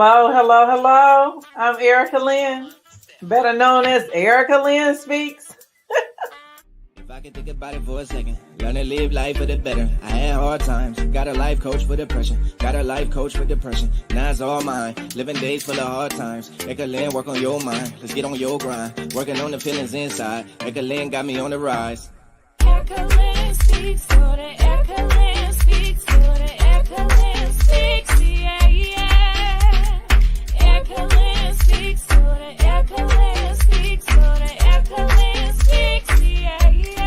Hello, hello, hello. I'm Erica Lynn, better known as Erica Lynn Speaks. If I can think about it for a second, learn to live life for the better. I had hard times, got a life coach for depression, got a life coach for depression. Now it's all mine, living days full of hard times. Ekalin, work on your mind, let's get on your grind. Working on the feelings inside, Ekalin got me on the rise. Ekalin speaks, so the Ekalin speaks, so the Ekalin speaks, yeah, yeah. Ekalin speaks, so the Ekalin speaks, so the Ekalin speaks, yeah, yeah.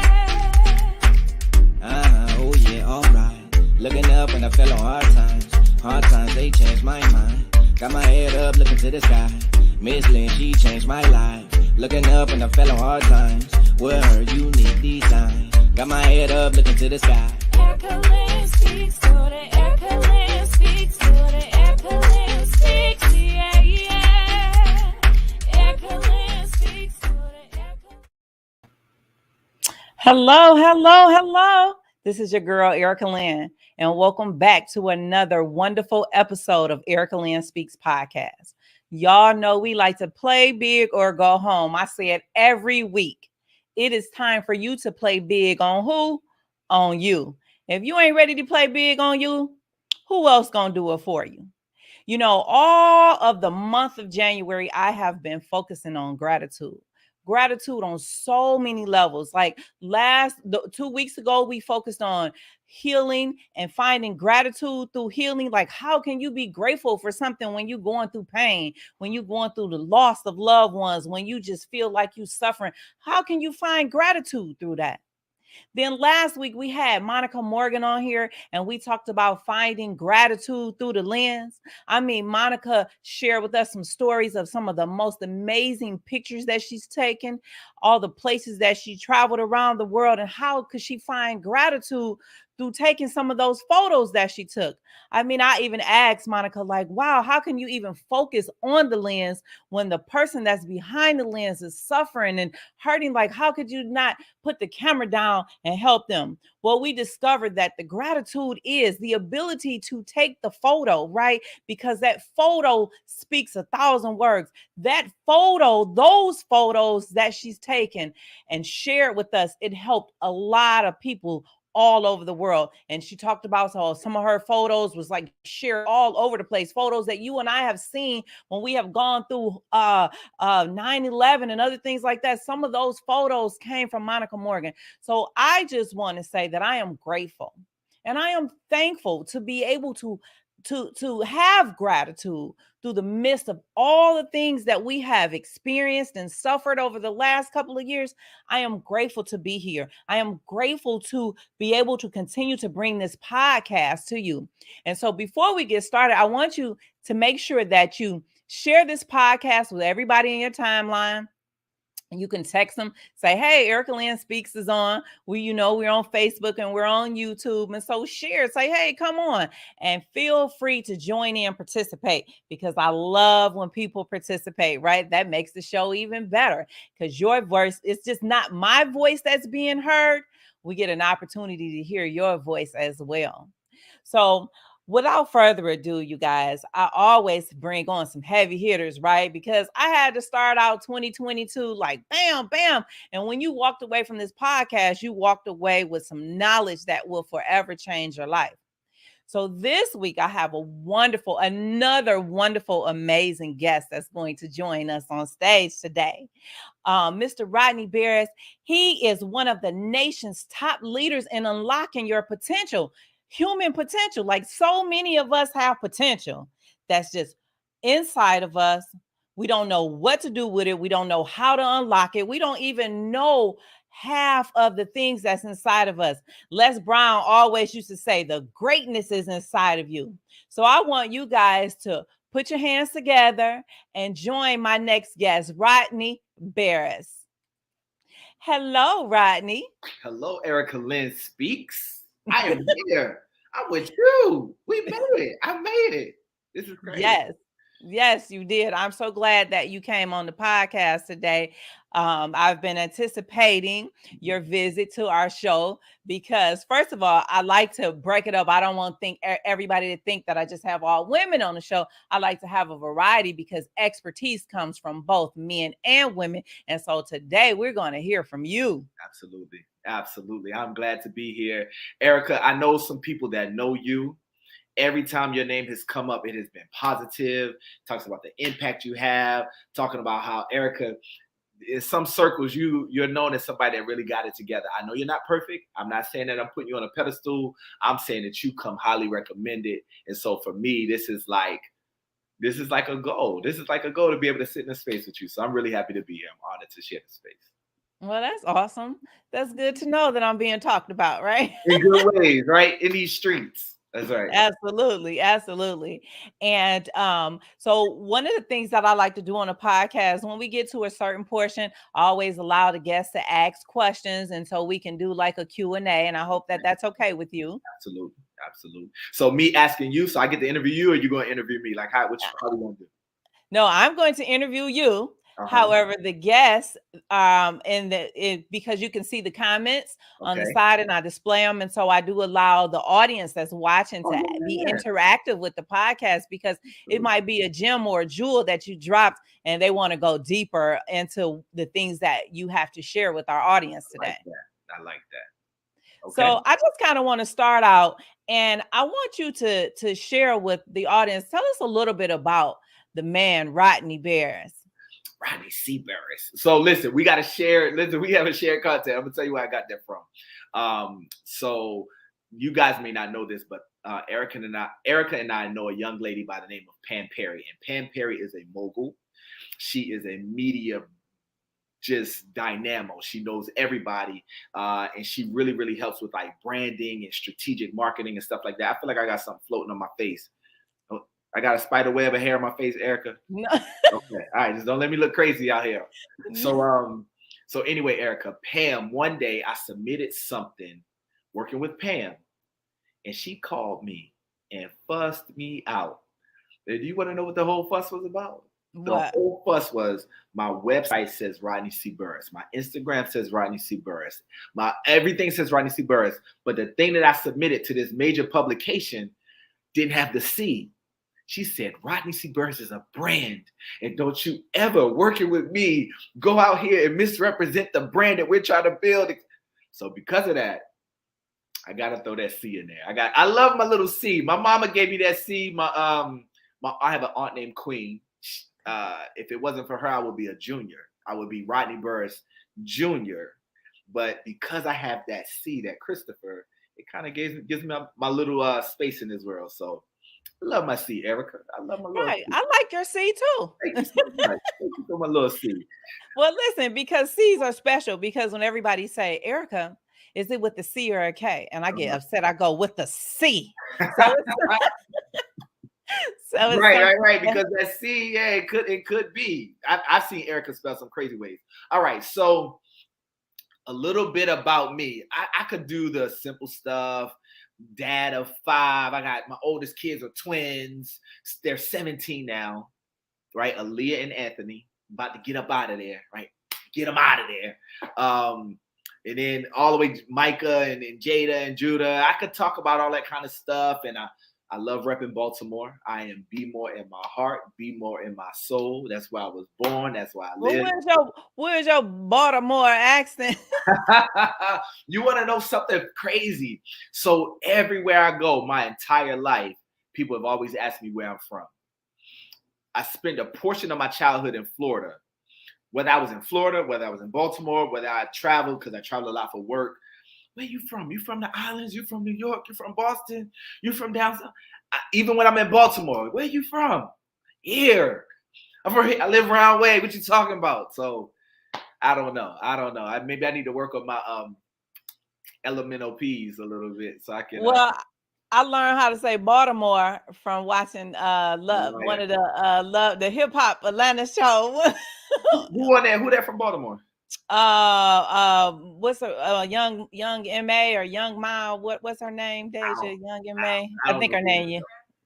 Oh yeah, alright. Looking up and I fell on hard times. Hard times, they changed my mind. Got my head up, looking to the sky. Miss Lynn, she changed my life. Looking up and I fell on hard times. With her unique design. Got my head up, looking to the sky. Ekalin speaks, so the Ekalin speaks, so the Ekalin speaks, yeah, yeah. Ekalin speaks, so the Ekalin. Hello, hello, hello. This is your girl, Erica Lynn, and welcome back to another wonderful episode of Erica Lynn Speaks podcast. Y'all know we like to play big or go home. I say it every week. It is time for you to play big on who? On you. If you ain't ready to play big on you, who else gonna do it for you? You know, all of the month of January, I have been focusing on gratitude. Gratitude on so many levels. Like 2 weeks ago, we focused on healing and finding gratitude through healing. Like, how can you be grateful for something when you're going through pain, when you're going through the loss of loved ones, when you just feel like you're suffering? How can you find gratitude through that? Then last week we had Monica Morgan on here and we talked about finding gratitude through the lens. I mean, Monica shared with us some stories of some of the most amazing pictures that she's taken, all the places that she traveled around the world, and how could she find gratitude through taking some of those photos that she took. I mean, I even asked Monica, like, wow, how can you even focus on the lens when the person that's behind the lens is suffering and hurting? Like, how could you not put the camera down and help them? Well, we discovered that the gratitude is the ability to take the photo, right? Because that photo speaks 1,000 words. That photo, those photos that she's taken and shared with us, it helped a lot of people all over the world. And she talked about how some of her photos was like shared all over the place, photos that you and I have seen when we have gone through 9/11 and other things like that. Some of those photos came from Monica Morgan. So I just want to say that I am grateful and I am thankful to be able to have gratitude through the midst of all the things that we have experienced and suffered over the last couple of years. I am grateful to be here. I am grateful to be able to continue to bring this podcast to you. And so before we get started, I want you to make sure that you share this podcast with everybody in your timeline. You can text them, say, hey, Erica Lynn Speaks is on. We're on Facebook and we're on YouTube. And so share, say, hey, come on. And feel free to join in and participate, because I love when people participate, right? That makes the show even better, because your voice, it's just not my voice that's being heard. We get an opportunity to hear your voice as well. So without further ado, you guys, I always bring on some heavy hitters, right? Because I had to start out 2022 like bam, bam. And when you walked away from this podcast, you walked away with some knowledge that will forever change your life. So this week, I have another wonderful, amazing guest that's going to join us on stage today. Mr. Rodney Burris, he is one of the nation's top leaders in unlocking your potential. Human potential. Like, so many of us have potential that's just inside of us. We don't know what to do with it. We don't know how to unlock it. We don't even know half of the things that's inside of us. Les Brown always used to say the greatness is inside of you. So I want you guys to put your hands together and join my next guest, Rodney Burris. Hello, Rodney. Hello, Erica Lynn Speaks. I am here. I'm with you. We made it. I made it. This is great. Yes. Yes, you did. I'm so glad that you came on the podcast today. I've been anticipating your visit to our show because, first of all, I like to break it up. I don't want everybody to think that I just have all women on the show. I like to have a variety because expertise comes from both men and women. And so today we're going to hear from you. Absolutely. Absolutely. I'm glad to be here. Erica, I know some people that know you. Every time your name has come up, it has been positive. Talks about the impact you have. Talking about how Erica, in some circles, you're known as somebody that really got it together. I know you're not perfect. I'm not saying that I'm putting you on a pedestal. I'm saying that you come highly recommended. And so for me, this is like a goal. This is like a goal to be able to sit in a space with you. So I'm really happy to be here. I'm honored to share the space. Well, that's awesome. That's good to know that I'm being talked about, right? In good ways, right? In these streets. That's right. Absolutely, absolutely. And so one of the things that I like to do on a podcast, when we get to a certain portion, I always allow the guests to ask questions, and so we can do like a Q&A, and I hope that that's okay with you. Absolutely, absolutely. So me asking you, so I get to interview you, or you going to interview me? Like how we going to do? No, I'm going to interview you. However, the guests, because you can see the comments on the side and I display them. And so I do allow the audience that's watching to be interactive with the podcast because it might be a gem or a jewel that you dropped and they want to go deeper into the things that you have to share with our audience today. I like that. Okay. So I just kind of want to start out and I want you to share with the audience. Tell us a little bit about the man, Rodney Burris. Rodney C. Burris. So listen, we got to share. Listen, we have a shared content. I'm gonna tell you where I got that from. So you guys may not know this, but Erica and I know a young lady by the name of Pam Perry, and Pam Perry is a mogul. She is a media just dynamo. She knows everybody, and she really, really helps with like branding and strategic marketing and stuff like that. I feel like I got something floating on my face. I got a spider web of hair on my face, Erica. No. Okay. All right. Just don't let me look crazy out here. So anyway, Erica, Pam, one day I submitted something working with Pam and she called me and fussed me out. And do you want to know what the whole fuss was about? The whole fuss was my website says Rodney C. Burris. My Instagram says Rodney C. Burris. My everything says Rodney C. Burris. But the thing that I submitted to this major publication didn't have the C. She said, Rodney C. Burris is a brand. And don't you ever, working with me, go out here and misrepresent the brand that we're trying to build. So because of that, I got to throw that C in there. I love my little C. My mama gave me that C. I have an aunt named Queen. If it wasn't for her, I would be a junior. I would be Rodney Burris Jr. But because I have that C, that Christopher, it kind of gives me my little space in this world. So I love my C, Erica. I love my little C. I like your C too. Thank you so much. Thank you for my little C. Well, listen, because C's are special because when everybody say, Erica, is it with the C or a K? And I get upset. I go with the C. So right. Because that C, yeah, it could be. I've seen Erica spell some crazy ways. All right, so a little bit about me. I could do the simple stuff. Dad of 5. I got my oldest kids are twins. They're 17 now, right? Aaliyah and Anthony. About to get up out of there, right? Get them out of there. And then all the way Micah and Jada and Judah. I could talk about all that kind of stuff. And I love repping Baltimore. I am Be More in my heart, Be More in my soul. That's where I was born. That's where I live. Where's your Baltimore accent? You want to know something crazy? So everywhere I go, my entire life, people have always asked me where I'm from. I spent a portion of my childhood in Florida. Whether I was in Florida, whether I was in Baltimore, whether I traveled, because I traveled a lot for work. Where you from? You from the islands? You from New York? You from Boston? You from down south? Even when I'm in Baltimore, where you from? Here. I'm from here. I live around way. What you talking about? So I don't know. Maybe I need to work on my elemental P's a little bit so I can. Well, I learned how to say Baltimore from watching one of the hip hop Atlanta show. Who on there? Who that from Baltimore? What's her young MA or young Ma? What's her name? Deja Young MA. I think her name.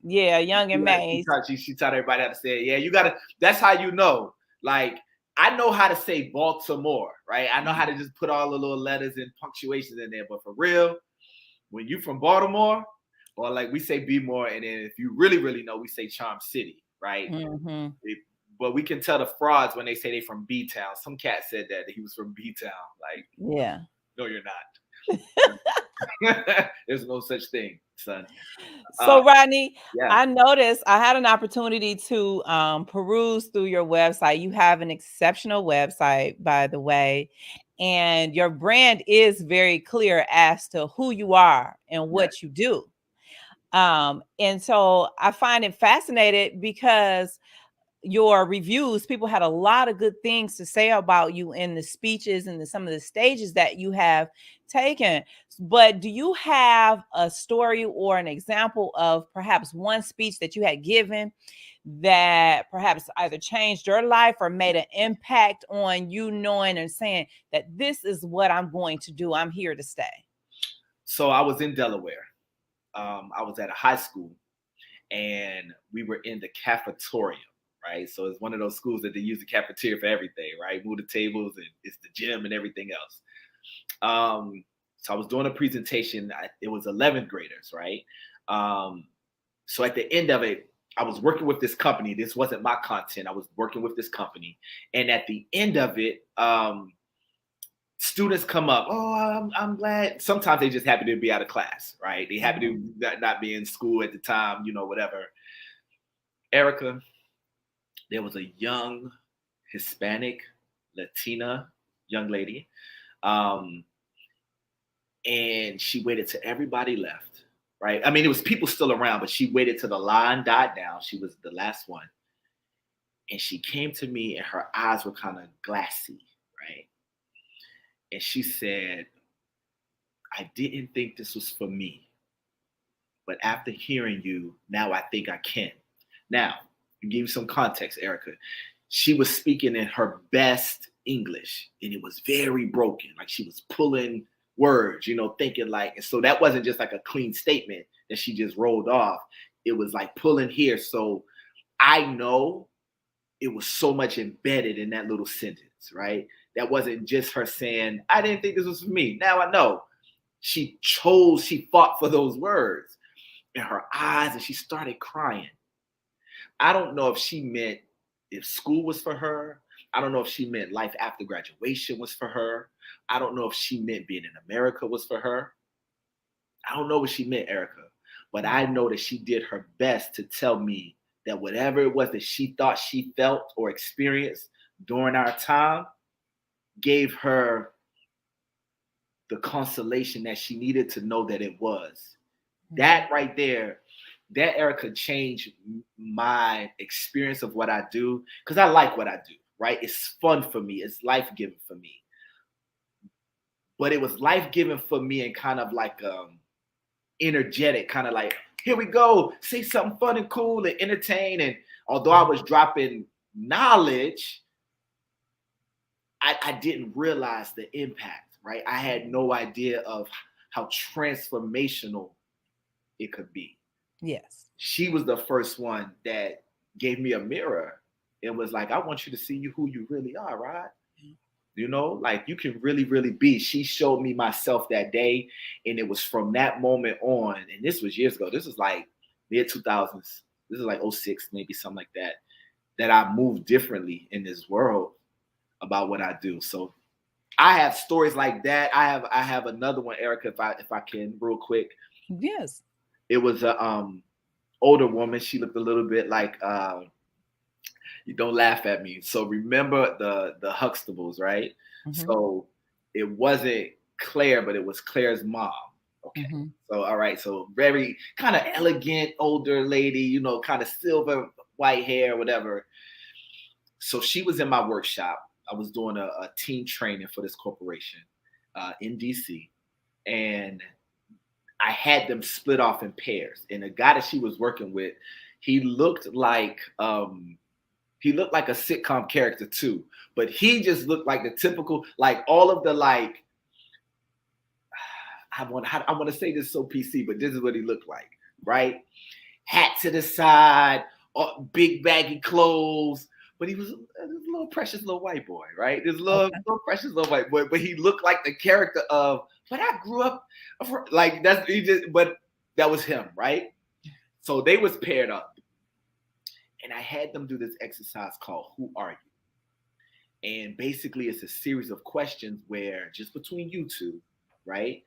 Yeah, Young and She Maze. she taught everybody how to say it. Yeah, you gotta. That's how you know. Like I know how to say Baltimore, right? I know how to just put all the little letters and punctuations in there. But for real, when you from Baltimore, or like we say B more, and then if you really, really know, we say Charm City, right? Mm-hmm. But we can tell the frauds when they say they from B Town. Some cat said that he was from B Town. Like, Yeah. no, you're not. There's no such thing, son. So Rodney, Yeah. I noticed I had an opportunity to peruse through your website. You have an exceptional website, by the way, and your brand is very clear as to who you are and what you do. And so I find it fascinating because your reviews, people had a lot of good things to say about you in the speeches and some of the stages that you have taken. But do you have a story or an example of perhaps one speech that you had given that perhaps either changed your life or made an impact on you knowing and saying that this is what I'm going to do? I'm here to stay. So I was in Delaware. I was at a high school, and we were in the cafeteria. Right, so it's one of those schools that they use the cafeteria for everything, right? Move the tables, and it's the gym and everything else. So I was doing a presentation. It was 11th graders, right? So at the end of it, I was working with this company. This wasn't my content. I was working with this company, and at the end of it, students come up. Oh, I'm glad. Sometimes they just happy to be out of class, right? They happy to not be in school at the time, whatever. Erica, there was a young Hispanic Latina young lady, and she waited till everybody left, right? I mean, it was people still around, but she waited till the line died down. She was the last one, and she came to me, and her eyes were kind of glassy, right? And she said, I didn't think this was for me, but after hearing you, now I think I can. Now, to give you some context, Erica, she was speaking in her best English, and it was very broken. Like she was pulling words, thinking like, and so that wasn't just like a clean statement that she just rolled off. It was like pulling here. So I know it was so much embedded in that little sentence, right? That wasn't just her saying, I didn't think this was for me. Now I know. She fought for those words in her eyes, and she started crying. I don't know if she meant if school was for her. I don't know if she meant life after graduation was for her. I don't know if she meant being in America was for her. I don't know what she meant, Erica, but I know that she did her best to tell me that whatever it was that she thought she felt or experienced during our time gave her the consolation that she needed to know that it was. That right there, that Erica changed my experience of what I do, because I like what I do, right? It's fun for me. It's life-giving for me. But it was life-giving for me and kind of like energetic, kind of like, here we go, say something fun and cool and entertain. And although I was dropping knowledge, I didn't realize the impact, right? I had no idea of how transformational it could be. Yes. She was the first one that gave me a mirror and was like, I want you to see who you really are, Rod. Like you can really, really be. She showed me myself that day. And it was from that moment on, and this was years ago. This was like mid 2000s. This is like 06, maybe something like that, that I moved differently in this world about what I do. So I have stories like that. I have another one, Erica, if I can real quick. Yes. It was a older woman. She looked a little bit like you don't laugh at me. So remember the Huxtables, right? Mm-hmm. So it wasn't Claire, but it was Claire's mom. Okay. Mm-hmm. So all right. So very kind of elegant older lady, kind of silver white hair, whatever. So she was in my workshop. I was doing a team training for this corporation in DC, and I had them split off in pairs. And the guy that she was working with, he looked like a sitcom character too, but he just looked like the typical, like all of the like. I want to say this so PC, but this is what he looked like, right? hat to the side, big baggy clothes. But he was a little precious little white boy, right? This little precious little white boy. But he looked like the character of, but I grew up like that's he just, but that was him, right? So they was paired up. And I had them do this exercise called Who Are You? And basically it's a series of questions where just between you two, right?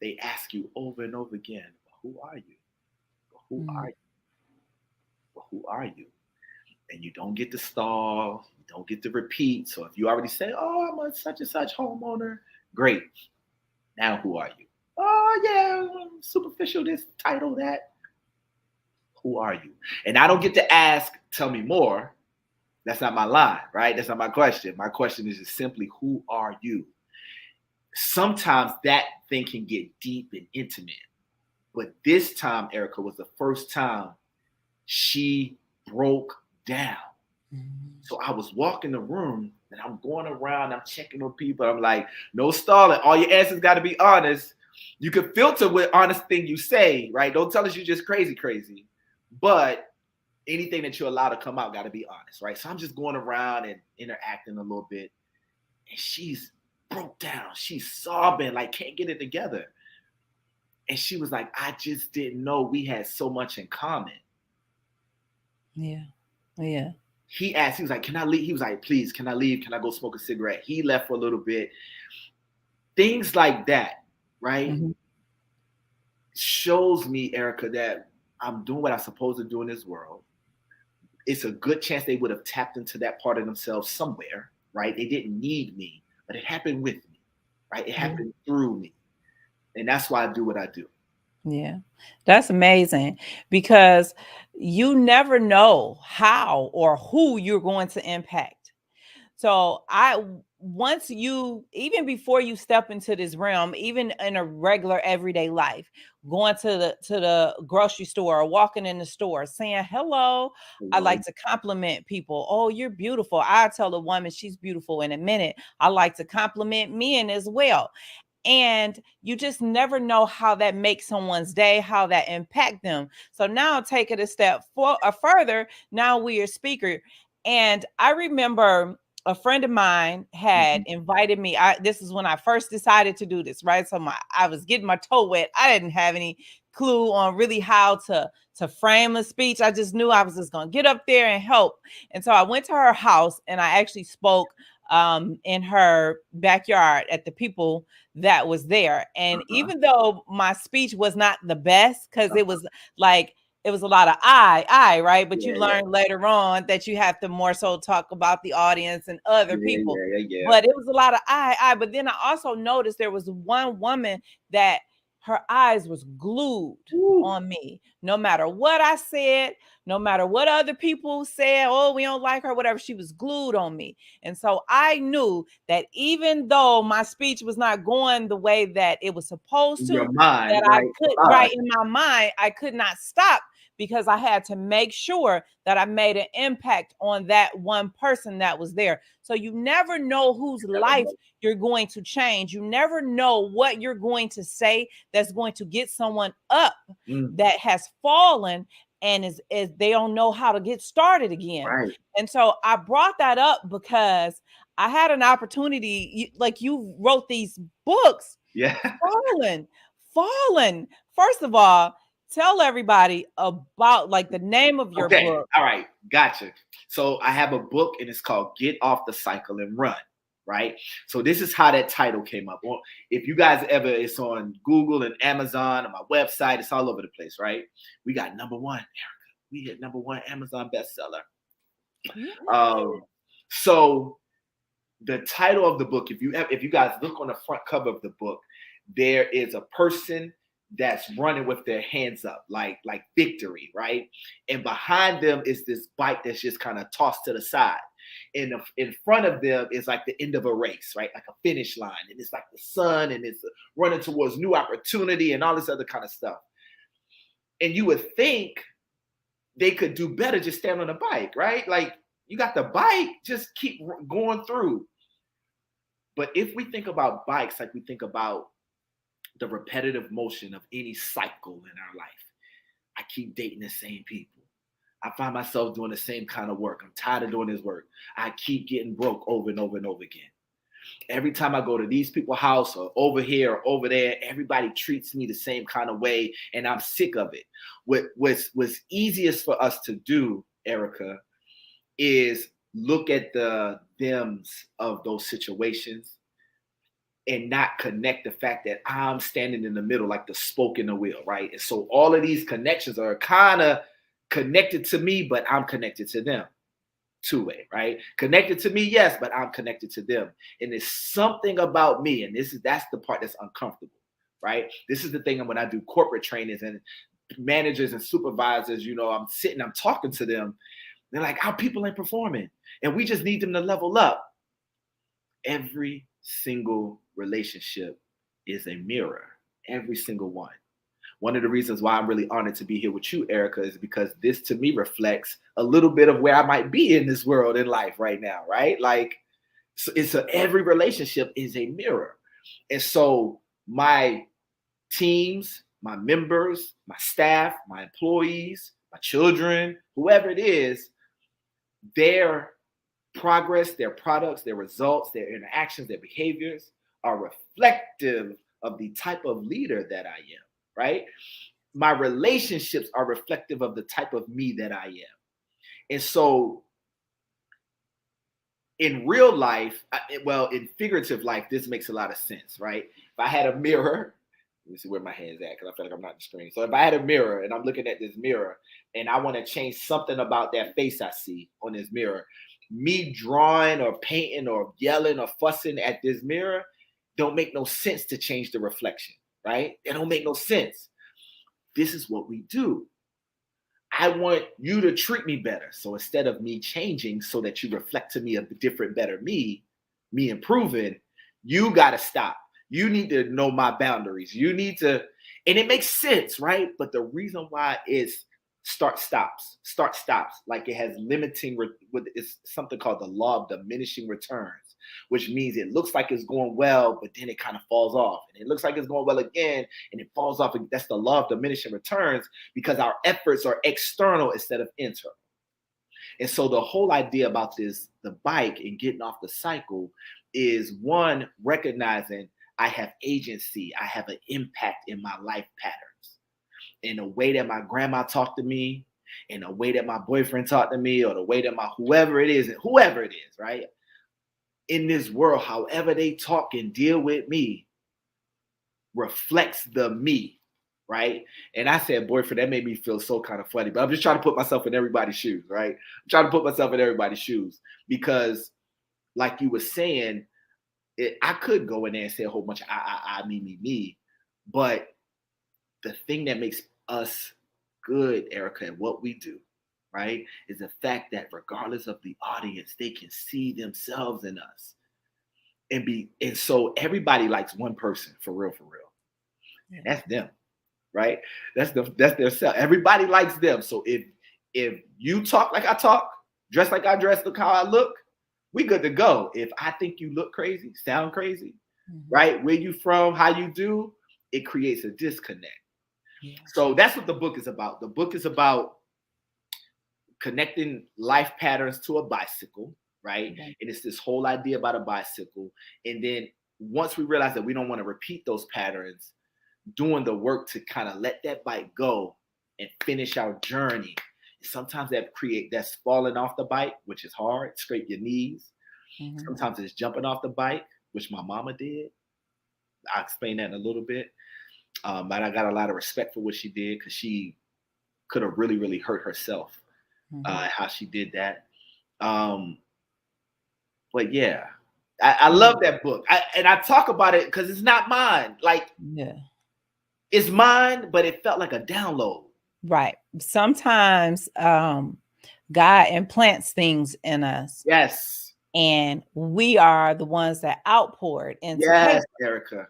They ask you over and over again, who are you? Who are you? Well, who are you? And you don't get to stall, you don't get to repeat. So if you already say, oh, I'm a such and such homeowner, great. Now who are you? Oh, yeah, superficial, this, title, that. Who are you? And I don't get to ask, tell me more. That's not my line, right? That's not my question. My question is just simply, who are you? Sometimes that thing can get deep and intimate. But this time, Erica, was the first time she broke down. So I was walking the room and I'm going around, I'm checking on people. I'm like, no stalling. All your answers got to be honest. You can filter what honest thing you say, right? Don't tell us you're just crazy. But anything that you allow to come out got to be honest, right? So I'm just going around and interacting a little bit. And she's broke down. She's sobbing, like can't get it together. And she was like, I just didn't know we had so much in common. Yeah. He asked, he was like, can I leave? He was like, please, can I leave? Can I go smoke a cigarette? He left for a little bit. Things like that, right? Shows me, Erica, that I'm doing what I'm supposed to do in this world. It's a good chance they would have tapped into that part of themselves somewhere, right? They didn't need me, but it happened with me, right? It happened through me. And that's why I do what I do. Yeah, that's amazing because you never know how or who you're going to impact. So once you, even before you step into this realm, even in a regular everyday life, going to the grocery store or walking in the store, saying hello, I like to compliment people. Oh, you're beautiful. I tell a woman she's beautiful in a minute. I like to compliment men as well. And you just never know how that makes someone's day, how that impact them. So now take it a step further. Now we are speaker. And I remember a friend of mine had invited me. This is when I first decided to do this, right? So I was getting my toe wet. I didn't have any clue on really how to frame a speech. I just knew I was just going to get up there and help. And so I went to her house and I actually spoke in her backyard at the people that was there. And even though my speech was not the best, because it was a lot of I, right? But you learn later on that you have to more so talk about the audience and other people. But it was a lot of I. But then I also noticed there was one woman that her eyes was glued on me. No matter what I said, no matter what other people said, oh, we don't like her, whatever, she was glued on me. And so I knew that even though my speech was not going the way that it was supposed to, in my mind, I could not stop, because I had to make sure that I made an impact on that one person that was there. So you never know whose life you're going to change. You never know what you're going to say that's going to get someone up that has fallen and is they don't know how to get started again. Right. And so I brought that up because I had an opportunity, like you wrote these books. Yeah. Fallen. First of all, tell everybody about like the name of your book. All right. Gotcha. So I have a book and it's called Get Off the Cycle and Run. Right. So this is how that title came up. Well, if you guys ever, it's on Google and Amazon and my website, it's all over the place. Right. We got #1, Erica. We hit #1 Amazon bestseller. So the title of the book, if you guys look on the front cover of the book, there is a person that's running with their hands up, like victory, right? And behind them is this bike that's just kind of tossed to the side. And in front of them is like the end of a race, right? Like a finish line. And it's like the sun and it's running towards new opportunity and all this other kind of stuff. And you would think they could do better just stand on a bike, right? Like you got the bike, just keep going through. But if we think about bikes, like we think about the repetitive motion of any cycle in our life, I keep dating the same people. I find myself doing the same kind of work. I'm tired of doing this work. I keep getting broke over and over and over again. Every time I go to these people's house or over here or over there, everybody treats me the same kind of way, and I'm sick of it. What's easiest for us to do, Erica, is look at the thems of those situations and not connect the fact that I'm standing in the middle like the spoke in the wheel, right? And so all of these connections are kind of connected to me, but I'm connected to them. Two-way, right? Connected to me, yes, but I'm connected to them. And there's something about me, and that's the part that's uncomfortable, right? This is the thing when I do corporate trainings and managers and supervisors, I'm talking to them. They're like, our people ain't performing, and we just need them to level up. Every single relationship is a mirror, every single one. One of the reasons why I'm really honored to be here with you, Erica, is because this to me reflects a little bit of where I might be in this world in life right now, right? Like, so every relationship is a mirror. And so my teams, my members, my staff, my employees, my children, whoever it is, their progress, their products, their results, their interactions, their behaviors are reflective of the type of leader that I am. Right? My relationships are reflective of the type of me that I am. And so in real life, in figurative life, this makes a lot of sense, right? If I had a mirror, let me see where my hand's at because I feel like I'm not on the screen. So if I had a mirror and I'm looking at this mirror and I want to change something about that face I see on this mirror, me drawing or painting or yelling or fussing at this mirror don't make no sense to change the reflection. Right? It don't make no sense. This is what we do. I want you to treat me better. So instead of me changing so that you reflect to me a different, better me improving, you got to stop. You need to know my boundaries. You need to, and it makes sense, right? But the reason why is start stops. Like it has limiting, it's something called the law of diminishing returns, which means it looks like it's going well, but then it kind of falls off. And it looks like it's going well again, and it falls off. And that's the law of diminishing returns because our efforts are external instead of internal. And so the whole idea about the bike and getting off the cycle is one, recognizing I have agency. I have an impact in my life patterns. In the way that my grandma talked to me, in the way that my boyfriend talked to me, or the way that my whoever it is, right? In this world, however they talk and deal with me reflects the me, right? And I said boyfriend, that made me feel so kind of funny, but I'm just trying to put myself in everybody's shoes, right? I'm trying to put myself in everybody's shoes because like you were saying, I could go in there and say a whole bunch of I, me, but the thing that makes us good, Erica, at what we do, right, is the fact that regardless of the audience, they can see themselves in us. And so everybody likes one person for real. Yeah. That's them, right? That's their self. Everybody likes them. So if you talk like I talk, dress like I dress, look how I look, we good to go. If I think you look crazy, sound crazy, right? Where you from, how you do, it creates a disconnect. Yeah. So that's what the book is about. The book is about connecting life patterns to a bicycle, right? Mm-hmm. And it's this whole idea about a bicycle. And then once we realize that we don't want to repeat those patterns, doing the work to kind of let that bike go and finish our journey. Sometimes that's falling off the bike, which is hard, scrape your knees. Mm-hmm. Sometimes it's jumping off the bike, which my mama did. I'll explain that in a little bit. But I got a lot of respect for what she did because she could have really, really hurt herself how she did that. But yeah, I love that book. I talk about it because it's not mine. Like, it's mine, but it felt like a download. Right. Sometimes God implants things in us. Yes. And we are the ones that outpour it into paper. Erica.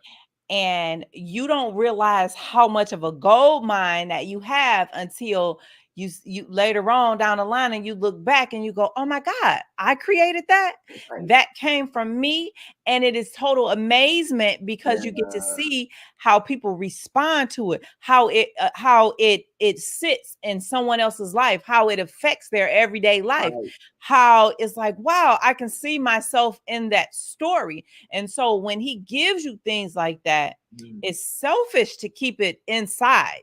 And you don't realize how much of a gold mine that you have until you later on down the line and you look back and you go, oh my God, I created that. Right. That came from me. And it is total amazement because you get to see how people respond to it, how it sits in someone else's life, how it affects their everyday life, Right. how it's like, wow, I can see myself in that story. And so when he gives you things like that, it's selfish to keep it inside.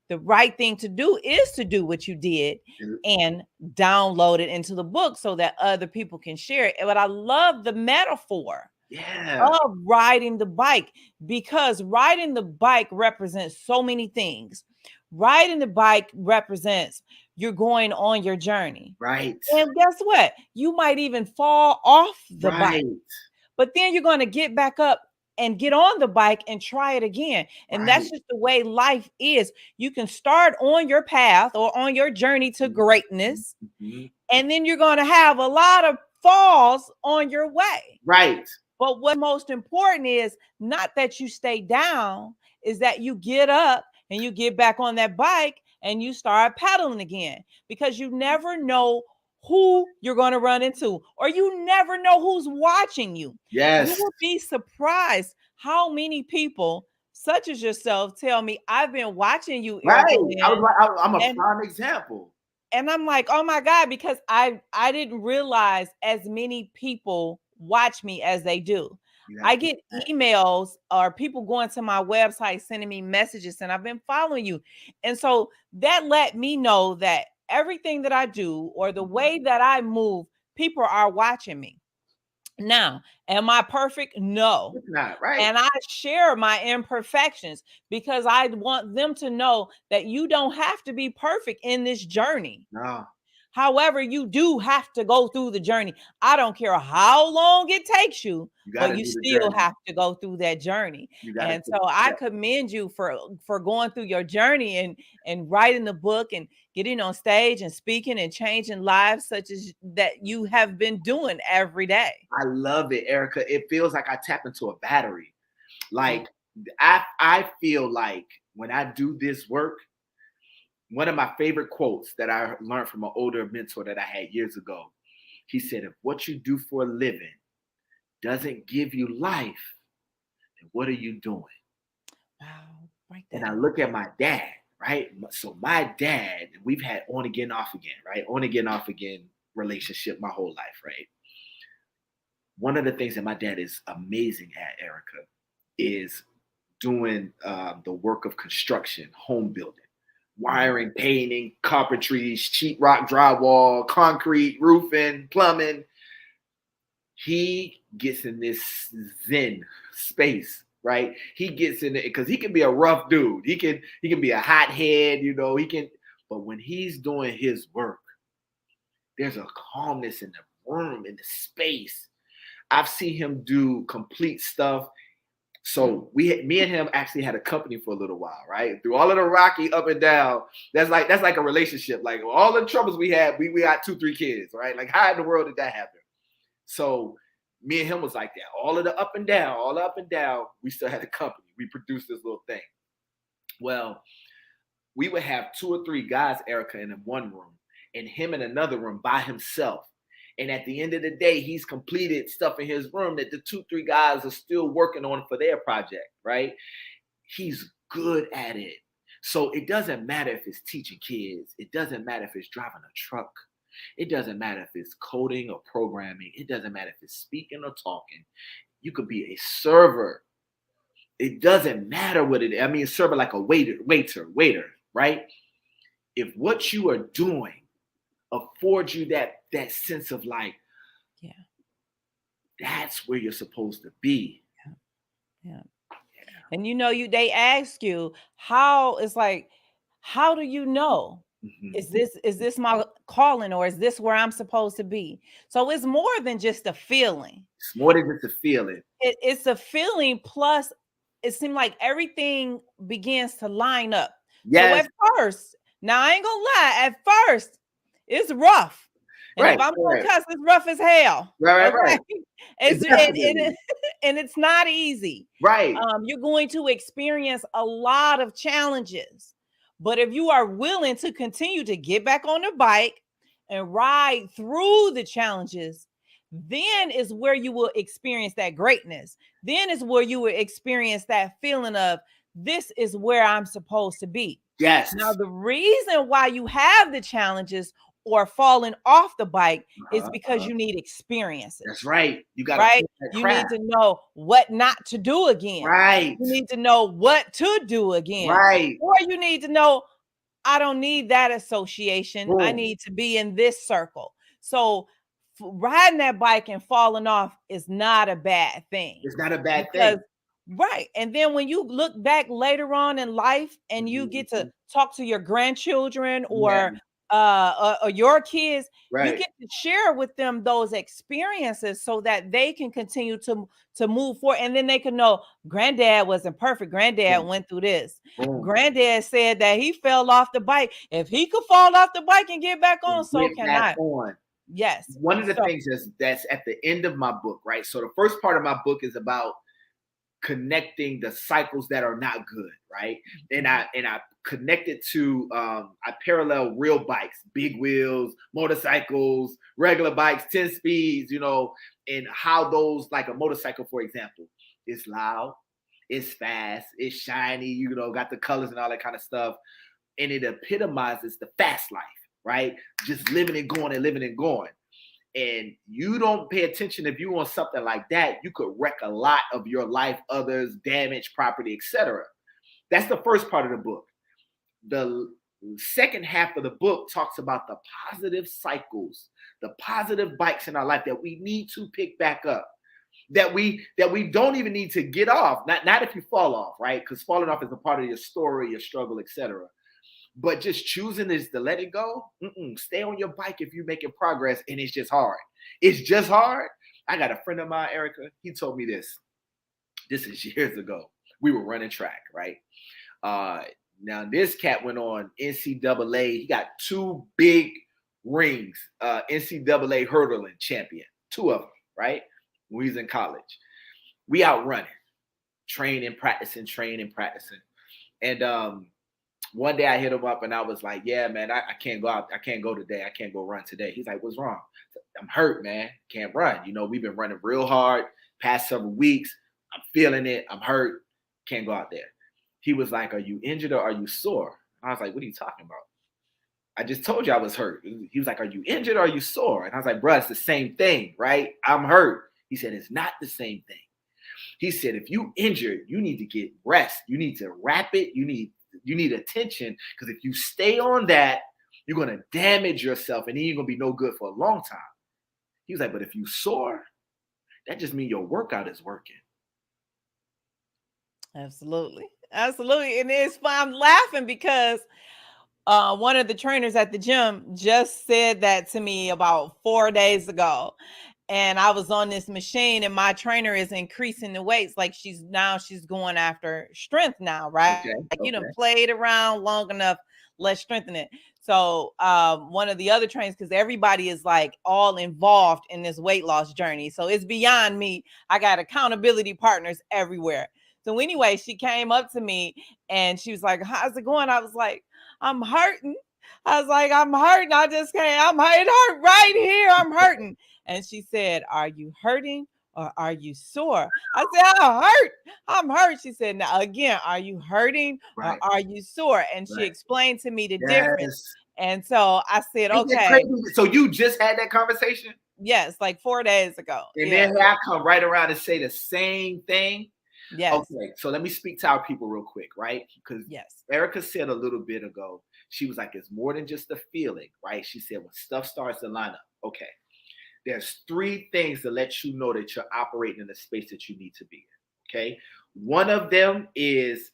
The right thing to do is to do what you did and download it into the book so that other people can share it. But I love the metaphor of riding the bike, because riding the bike represents so many things. Riding the bike represents you're going on your journey. Right. And guess what? You might even fall off the bike, Right. but then you're going to get back up and get on the bike and try it again. And that's just the way life is. You can start on your path or on your journey to greatness, and then you're going to have a lot of falls on your way. Right. But what's most important is not that you stay down, is that you get up and you get back on that bike and you start pedaling again, because you never know who you're going to run into, or you never know who's watching you. Yes. You will be surprised how many people, such as yourself, tell me, I've been watching you, Right. Erica Lynn, I'm a prime example. and I'm like, oh my God, because I didn't realize as many people watch me as they do. I get emails or people going to my website sending me messages, and I've been following you. And so that let me know that everything that I do or the way that I move, people are watching me. Now, am I perfect? No. It's not, right. And I share my imperfections because I want them to know that you don't have to be perfect in this journey. No. However, you do have to go through the journey. I don't care how long it takes you, but you still have to go through that journey. And so I commend you for going through your journey and writing the book and getting on stage and speaking and changing lives such as that you have been doing every day. I love it, Erica. It feels like I tap into a battery. Like I feel like when I do this work, one of my favorite quotes that I learned from an older mentor that I had years ago, he said, if what you do for a living doesn't give you life, then what are you doing? Wow. Right. And I look at my dad, right? So my dad, we've had on again, off again, right? On again, off again relationship my whole life, right? One of the things that my dad is amazing at, Erica, is doing the work of construction, home building. Wiring, painting, carpentry, sheetrock, drywall, concrete, roofing, plumbing. He gets in this zen space, right? He gets in it because he can be a rough dude. He can be a hothead, but when he's doing his work, there's a calmness in the room, in the space. I've seen him do complete stuff. So me and him actually had a company for a little while, right? Through all of the rocky up and down, that's like a relationship. Like all the troubles we had, we got 2-3 kids, right? Like how in the world did that happen? So me and him was like that. All the up and down, we still had a company. We produced this little thing. Well, we would have 2 or 3 guys, Erica, in one room, and him in another room by himself. And at the end of the day, he's completed stuff in his room that the 2-3 guys are still working on for their project, right? He's good at it. So it doesn't matter if it's teaching kids. It doesn't matter if it's driving a truck. It doesn't matter if it's coding or programming. It doesn't matter if it's speaking or talking. You could be a server. It doesn't matter what it is. I mean, a server like a waiter, right? If what you are doing affords you that sense of like, that's where you're supposed to be. Yeah. And they ask you how do you know? Is this my calling, or is this where I'm supposed to be? So it's more than just a feeling. It's more than just a feeling. It's a feeling, plus it seemed like everything begins to line up. Yes. So at first, now I ain't gonna lie, at first it's rough. And if I'm gonna cuss, it's rough as hell. Right. And it's not easy. Right. You're going to experience a lot of challenges, But if you are willing to continue to get back on the bike and ride through the challenges, then is where you will experience that greatness. Then is where you will experience that feeling of, this is where I'm supposed to be. Yes. Now, the reason why you have the challenges or falling off the bike is because you need experiences. That's right. You got right. You need to know what not to do again. Right. You need to know what to do again. Right. Or you need to know, I don't need that association. Boom. I need to be in this circle. So riding that bike and falling off is not a bad thing. It's not a bad thing. Right. And then when you look back later on in life and you get to talk to your grandchildren or your kids, you get to share with them those experiences so that they can continue to move forward. And then they can know, granddad wasn't perfect. Granddad went through this. Granddad said that he fell off the bike. If he could fall off the bike and get back on, so can I. Yes. One of the things that's at the end of my book, right? So the first part of my book is about connecting the cycles that are not good, right? And I connected to I parallel real bikes, big wheels, motorcycles, regular bikes, 10 speeds, and how those, like a motorcycle, for example, it's loud, it's fast, it's shiny, got the colors and all that kind of stuff. And it epitomizes the fast life, right? Just living and going and living and going. And you don't pay attention. If you want something like that, you could wreck a lot of your life, others, damage, property, etc. That's the first part of the book. The second half of the book talks about the positive cycles, the positive bikes in our life that we need to pick back up, that we don't even need to get off. Not if you fall off, right? Because falling off is a part of your story, your struggle, etc. But just choosing is to let it go. Stay on your bike if you're making progress, and it's just hard. It's just hard. I got a friend of mine, Erica. He told me this. This is years ago. We were running track, right? Now this cat went on NCAA. He got 2 big rings, NCAA hurdling champion, 2 of them, right? When he was in college. We out running, training, practicing. And one day I hit him up and I was like, yeah, man, I can't go out. I can't go today. I can't go run today. He's like, what's wrong? I'm hurt, man. Can't run. We've been running real hard past several weeks. I'm feeling it. I'm hurt. Can't go out there. He was like, are you injured or are you sore? I was like, what are you talking about? I just told you I was hurt. He was like, are you injured or are you sore? And I was like, bro, it's the same thing, right? I'm hurt. He said, it's not the same thing. He said, if you injured, you need to get rest. You need to wrap it. You need attention, because if you stay on that, you're going to damage yourself and then you're going to be no good for a long time. He was like, but if you sore, that just means your workout is working. Absolutely. And it's fun. I'm laughing because one of the trainers at the gym just said that to me about 4 days ago. And I was on this machine and my trainer is increasing the weights. Like she's going after strength now, right? Okay, like you done played around long enough, let's strengthen it. So one of the other trainers, because everybody is like all involved in this weight loss journey. So it's beyond me. I got accountability partners everywhere. So anyway, she came up to me and she was like, how's it going? I was like, I'm hurting. I'm hurting. I just can't. It hurt right here. I'm hurting. And she said, are you hurting or are you sore? I said, I'm hurt. She said, now again, are you hurting or are you sore? And she explained to me the difference. And so I said, okay. So you just had that conversation? Yes, like 4 days ago. And then I come right around and say the same thing. Yes. Okay, so let me speak to our people real quick, right? Because Erica said a little bit ago, she was like, it's more than just a feeling, right? She said, when stuff starts to line up, okay, there's 3 things to let you know that you're operating in the space that you need to be in, okay? One of them is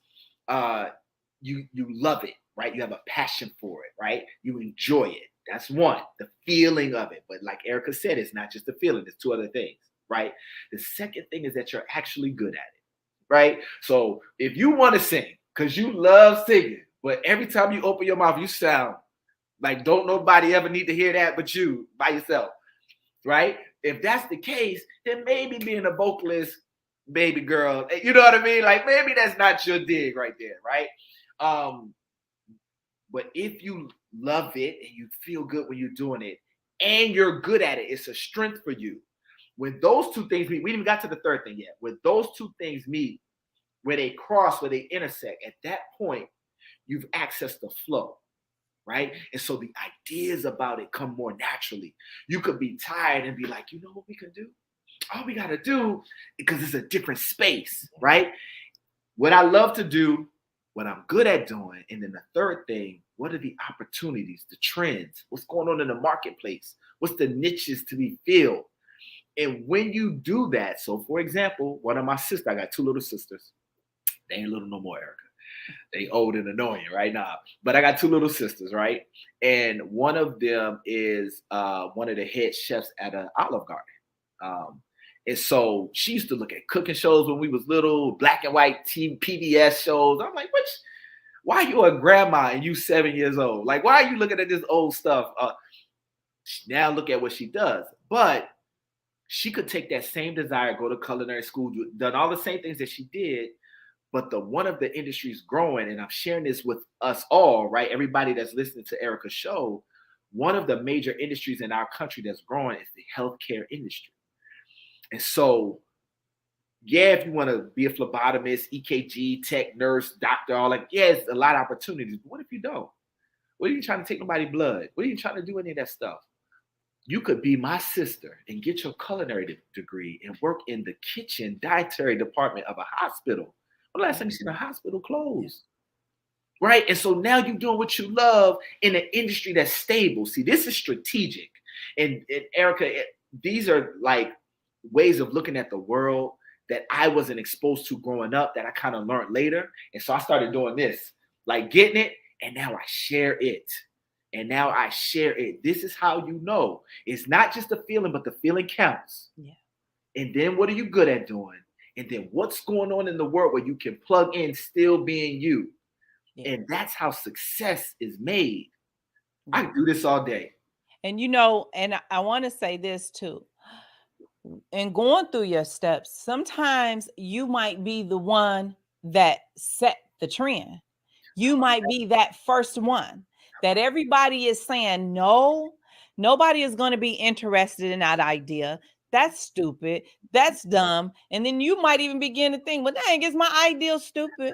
you love it, right? You have a passion for it, right? You enjoy it. That's one, the feeling of it. But like Erica said, it's not just a feeling. There's 2 other things, right? The second thing is that you're actually good at it, right? So if you want to sing, because you love singing, but every time you open your mouth, you sound like don't nobody ever need to hear that but you by yourself, right? If that's the case, then maybe being a vocalist, baby girl, you know what I mean? Like maybe that's not your dig right there, right? But if you love it and you feel good when you're doing it and you're good at it, it's a strength for you. When those two things meet, we didn't even got to the third thing yet. When those two things meet, where they cross, where they intersect, at that point, you've accessed the flow, right? And so the ideas about it come more naturally. You could be tired and be like, you know what we can do? All we got to do, because it's a different space, right? What I love to do, what I'm good at doing. And then the third thing, what are the opportunities, the trends? What's going on in the marketplace? What's the niches to be filled? And when you do that, so for example, one of my sisters, I got two little sisters. They ain't little no more, Erica. They old and annoying right now. But I got two little sisters, right? And one of them is one of the head chefs at an Olive Garden. And so she used to look at cooking shows when we was little, black and white TV, PBS shows. I'm like, why are you a grandma and you 7 years old? Like, why are you looking at this old stuff? Now look at what she does. But she could take that same desire, go to culinary school, done all the same things that she did. But one of the industries growing, and I'm sharing this with us all, right? Everybody that's listening to Erica's show, one of the major industries in our country that's growing is the healthcare industry. And so, yeah, if you want to be a phlebotomist, EKG, tech, nurse, doctor, all that, yeah, it's a lot of opportunities. But what if you don't? What are you trying to take nobody's blood? What are you trying to do any of that stuff? You could be my sister and get your culinary degree and work in the kitchen dietary department of a hospital. When the last time you seen a hospital closed? Right? And so now you're doing what you love in an industry that's stable. See, this is strategic. And Erica, these are like ways of looking at the world that I wasn't exposed to growing up that I kind of learned later. And so I started doing this, like getting it, and now I share it. And now I share it. This is how you know. It's not just the feeling, but the feeling counts. Yeah. And then what are you good at doing? And then what's going on in the world where you can plug in still being you? Yeah. And that's how success is made. Yeah. I do this all day. And you know, and I want to say this too. In going through your steps, sometimes you might be the one that set the trend. You might be that first one that everybody is saying, no, nobody is going to be interested in that idea. That's stupid. That's dumb. And then you might even begin to think, well, dang, is my idea stupid?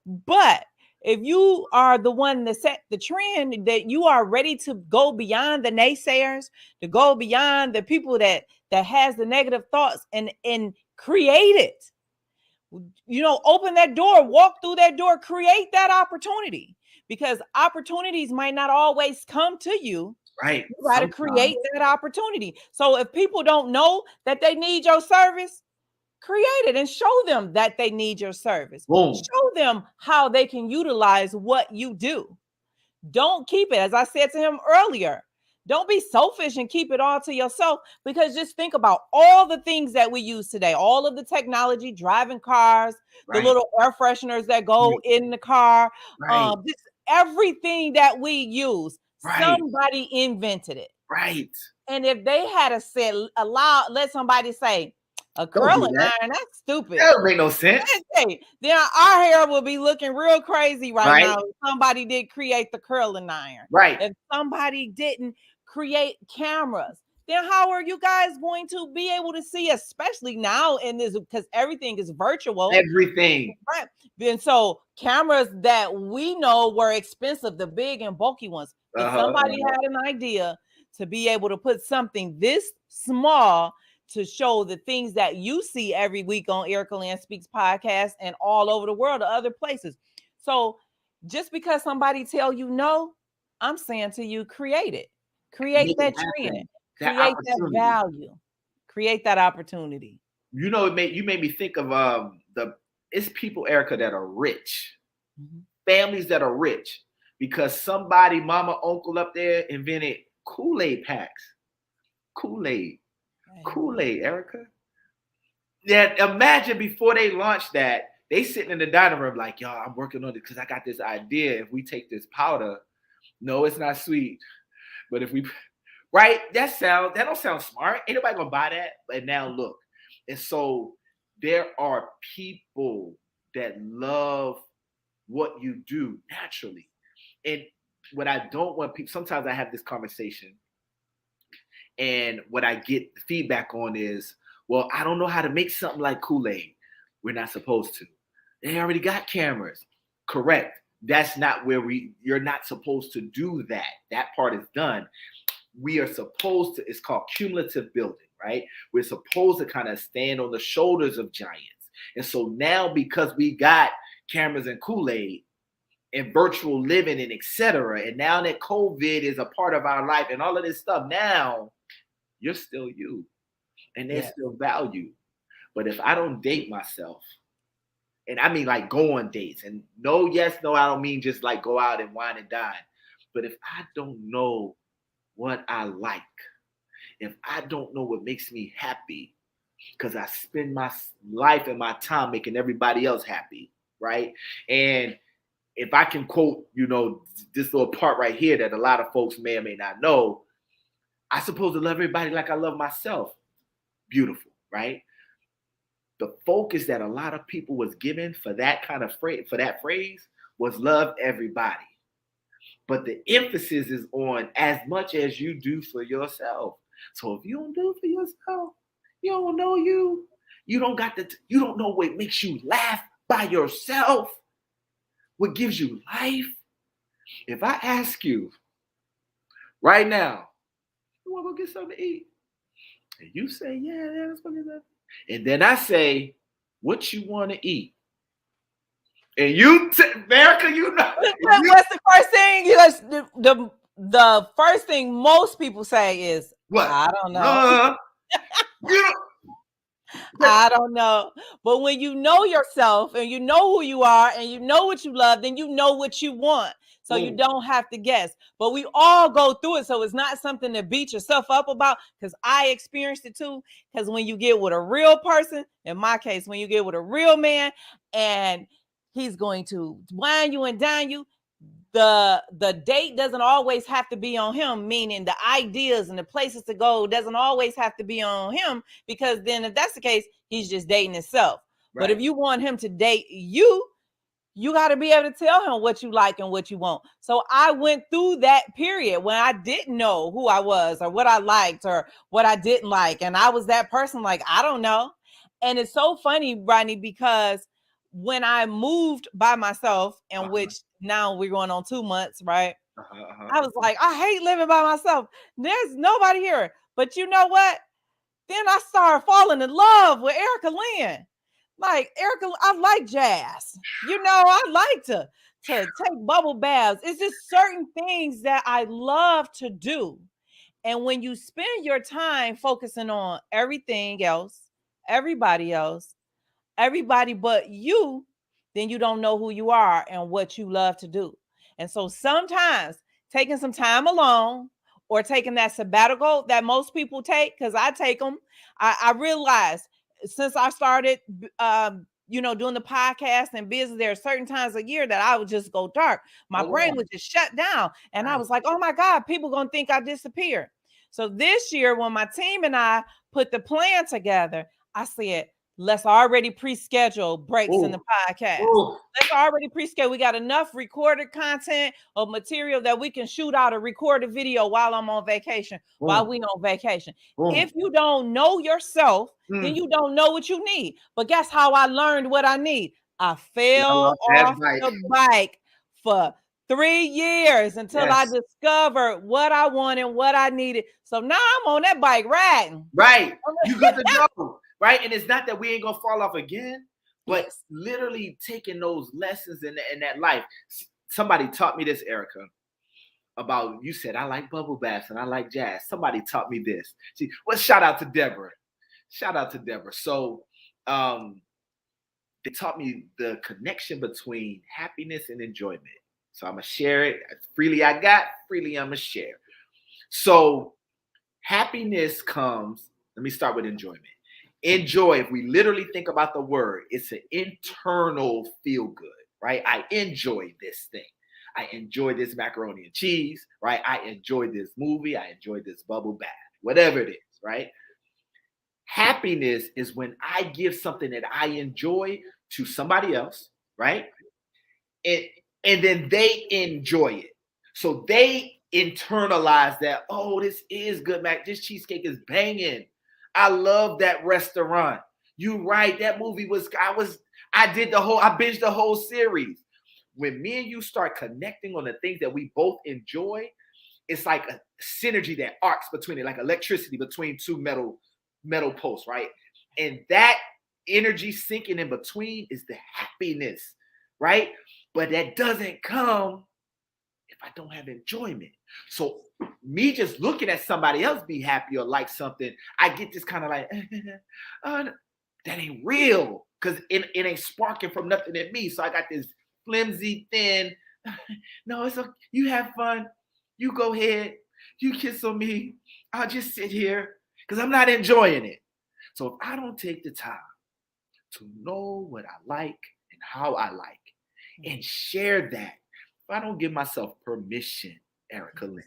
But if you are the one that set the trend, that you are ready to go beyond the naysayers, to go beyond the people that has the negative thoughts and create it. You know, open that door, walk through that door, create that opportunity, because opportunities might not always come to you. Right. You got to create that opportunity. So if people don't know that they need your service, create it and show them that they need your service. Boom. Show them how they can utilize what you do. Don't keep it. As I said to him earlier, don't be selfish and keep it all to yourself, because just think about all the things that we use today, all of the technology, driving cars, the little air fresheners that go in the car, just everything that we use. Somebody invented it. Right. And if they had let somebody say, a curling iron, that's stupid. That don't make no sense. Then our hair will be looking real crazy right now if somebody did create the curling iron. Right. If somebody didn't create cameras, then how are you guys going to be able to see, especially now in this, because everything is virtual. Everything. Right. And so cameras that we know were expensive, the big and bulky ones. If somebody had an idea to be able to put something this small to show the things that you see every week on Erica Land Speaks podcast and all over the world to other places. So just because somebody tell you no, I'm saying to you, create it. Create that trend. Create that value. Create that opportunity. You know, you made me think of it's people, Erica, that are rich. Mm-hmm. Families that are rich because somebody, mama, uncle up there invented Kool-Aid packs. Kool-Aid, Erica. Yeah, imagine before they launched that, they sitting in the dining room like, y'all, I'm working on it because I got this idea. If we take this powder, no, it's not sweet. But if we, that don't sound smart. Ain't nobody gonna buy that. But now look. And so there are people that love what you do naturally. And what I don't want people, sometimes I have this conversation, and what I get feedback on is, well, I don't know how to make something like Kool-Aid. We're not supposed to. They already got cameras. Correct. That's not where you're not supposed to do that. That part is done. We are supposed to, it's called cumulative building, right? We're supposed to kind of stand on the shoulders of giants. And so now, because we got cameras and Kool-Aid and virtual living and etc., and now that COVID is a part of our life and all of this stuff, now you're still you, and there's still value. But if I don't date myself, and I mean like go on dates, and no, yes, no, I don't mean just like go out and wine and dine. But if I don't know what I like, if I don't know what makes me happy, because I spend my life and my time making everybody else happy, right? And if I can quote, this little part right here that a lot of folks may or may not know, I'm supposed to love everybody like I love myself. Beautiful, right? The focus that a lot of people was given for that kind of phrase was love everybody. But the emphasis is on as much as you do for yourself. So if you don't do it for yourself, you don't know you. You don't know what makes you laugh by yourself, what gives you life. If I ask you right now, you want to go get something to eat? And you say, yeah, let's go get that. And then I say, what you want to eat? And America, what's the first thing? The first thing most people say is, what? I don't know. I don't know. But when you know yourself and you know who you are and you know what you love, then you know what you want. So you don't have to guess. But we all go through it. So it's not something to beat yourself up about, because I experienced it too. Because when you get with a real person, in my case, when you get with a real man and he's going to wine you and dine you, the date doesn't always have to be on him, meaning the ideas and the places to go doesn't always have to be on him, because then if that's the case, he's just dating himself. Right. But if you want him to date you, you got to be able to tell him what you like and what you want. So I went through that period when I didn't know who I was or what I liked or what I didn't like. And I was that person like, I don't know. And it's so funny, Rodney, because when I moved by myself, and which now we're going on 2 months, right? I was like, I hate living by myself. There's nobody here. But you know what? Then I started falling in love with Erica Lynn. Like, Erica, I like jazz. I like to take bubble baths. It's just certain things that I love to do. And when you spend your time focusing on everything else, everybody else, everybody but you, then you don't know who you are and what you love to do. And so sometimes taking some time alone or taking that sabbatical that most people take, because I take them, I realized since I started, doing the podcast and business, there are certain times a year that I would just go dark. My brain would just shut down. And I was like, oh my God, people going to think I disappeared. So this year, when my team and I put the plan together, I said, let's already pre-schedule breaks in the podcast. Let's already pre-schedule. We got enough recorded content or material that we can shoot out a recorded video while I'm on vacation, while we on vacation. If you don't know yourself, then you don't know what you need. But guess how I learned what I need? I fell off the bike for 3 years until I discovered what I wanted, what I needed. So now I'm on that bike riding. Right. You good to go. Right. And it's not that we ain't going to fall off again, but literally taking those lessons in that life. Somebody taught me this, Erica, about, you said, I like bubble baths and I like jazz. Somebody taught me this. See, well, shout out to Deborah. So they taught me the connection between happiness and enjoyment. So I'm going to share it. Freely I got, freely I'm going to share. So happiness comes, let me start with enjoyment. Enjoy, if we literally think about the word, it's an internal feel good, right? I enjoy this thing. I enjoy this macaroni and cheese, right? I enjoy this movie. I enjoy this bubble bath, whatever it is, right? Happiness is when I give something that I enjoy to somebody else, right? And then they enjoy it. So they internalize that, oh, this is good, Mac. This cheesecake is banging. I love that restaurant. You right. That movie I binged the whole series. When me and you start connecting on the things that we both enjoy, it's like a synergy that arcs between it, like electricity between two metal posts, right? And that energy sinking in between is the happiness, right? But that doesn't come if I don't have enjoyment. So me just looking at somebody else be happy or like something, I get this kind of like, that ain't real, because it ain't sparking from nothing in me. So I got this flimsy, thin, no, it's okay. You have fun. You go ahead. You kiss on me. I'll just sit here because I'm not enjoying it. So if I don't take the time to know what I like and how I like and share that, if I don't give myself permission, Erica Lynn,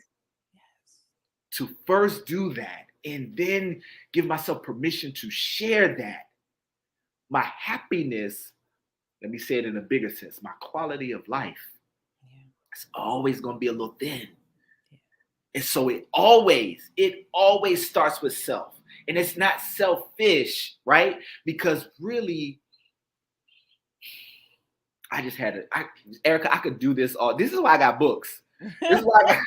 to first do that and then give myself permission to share that, my happiness, let me say it in a bigger sense, my quality of life, it's always going to be a little thin. And so it always starts with self. And it's not selfish, right? Because really, Erica, I could do this all. This is why I got books. This is why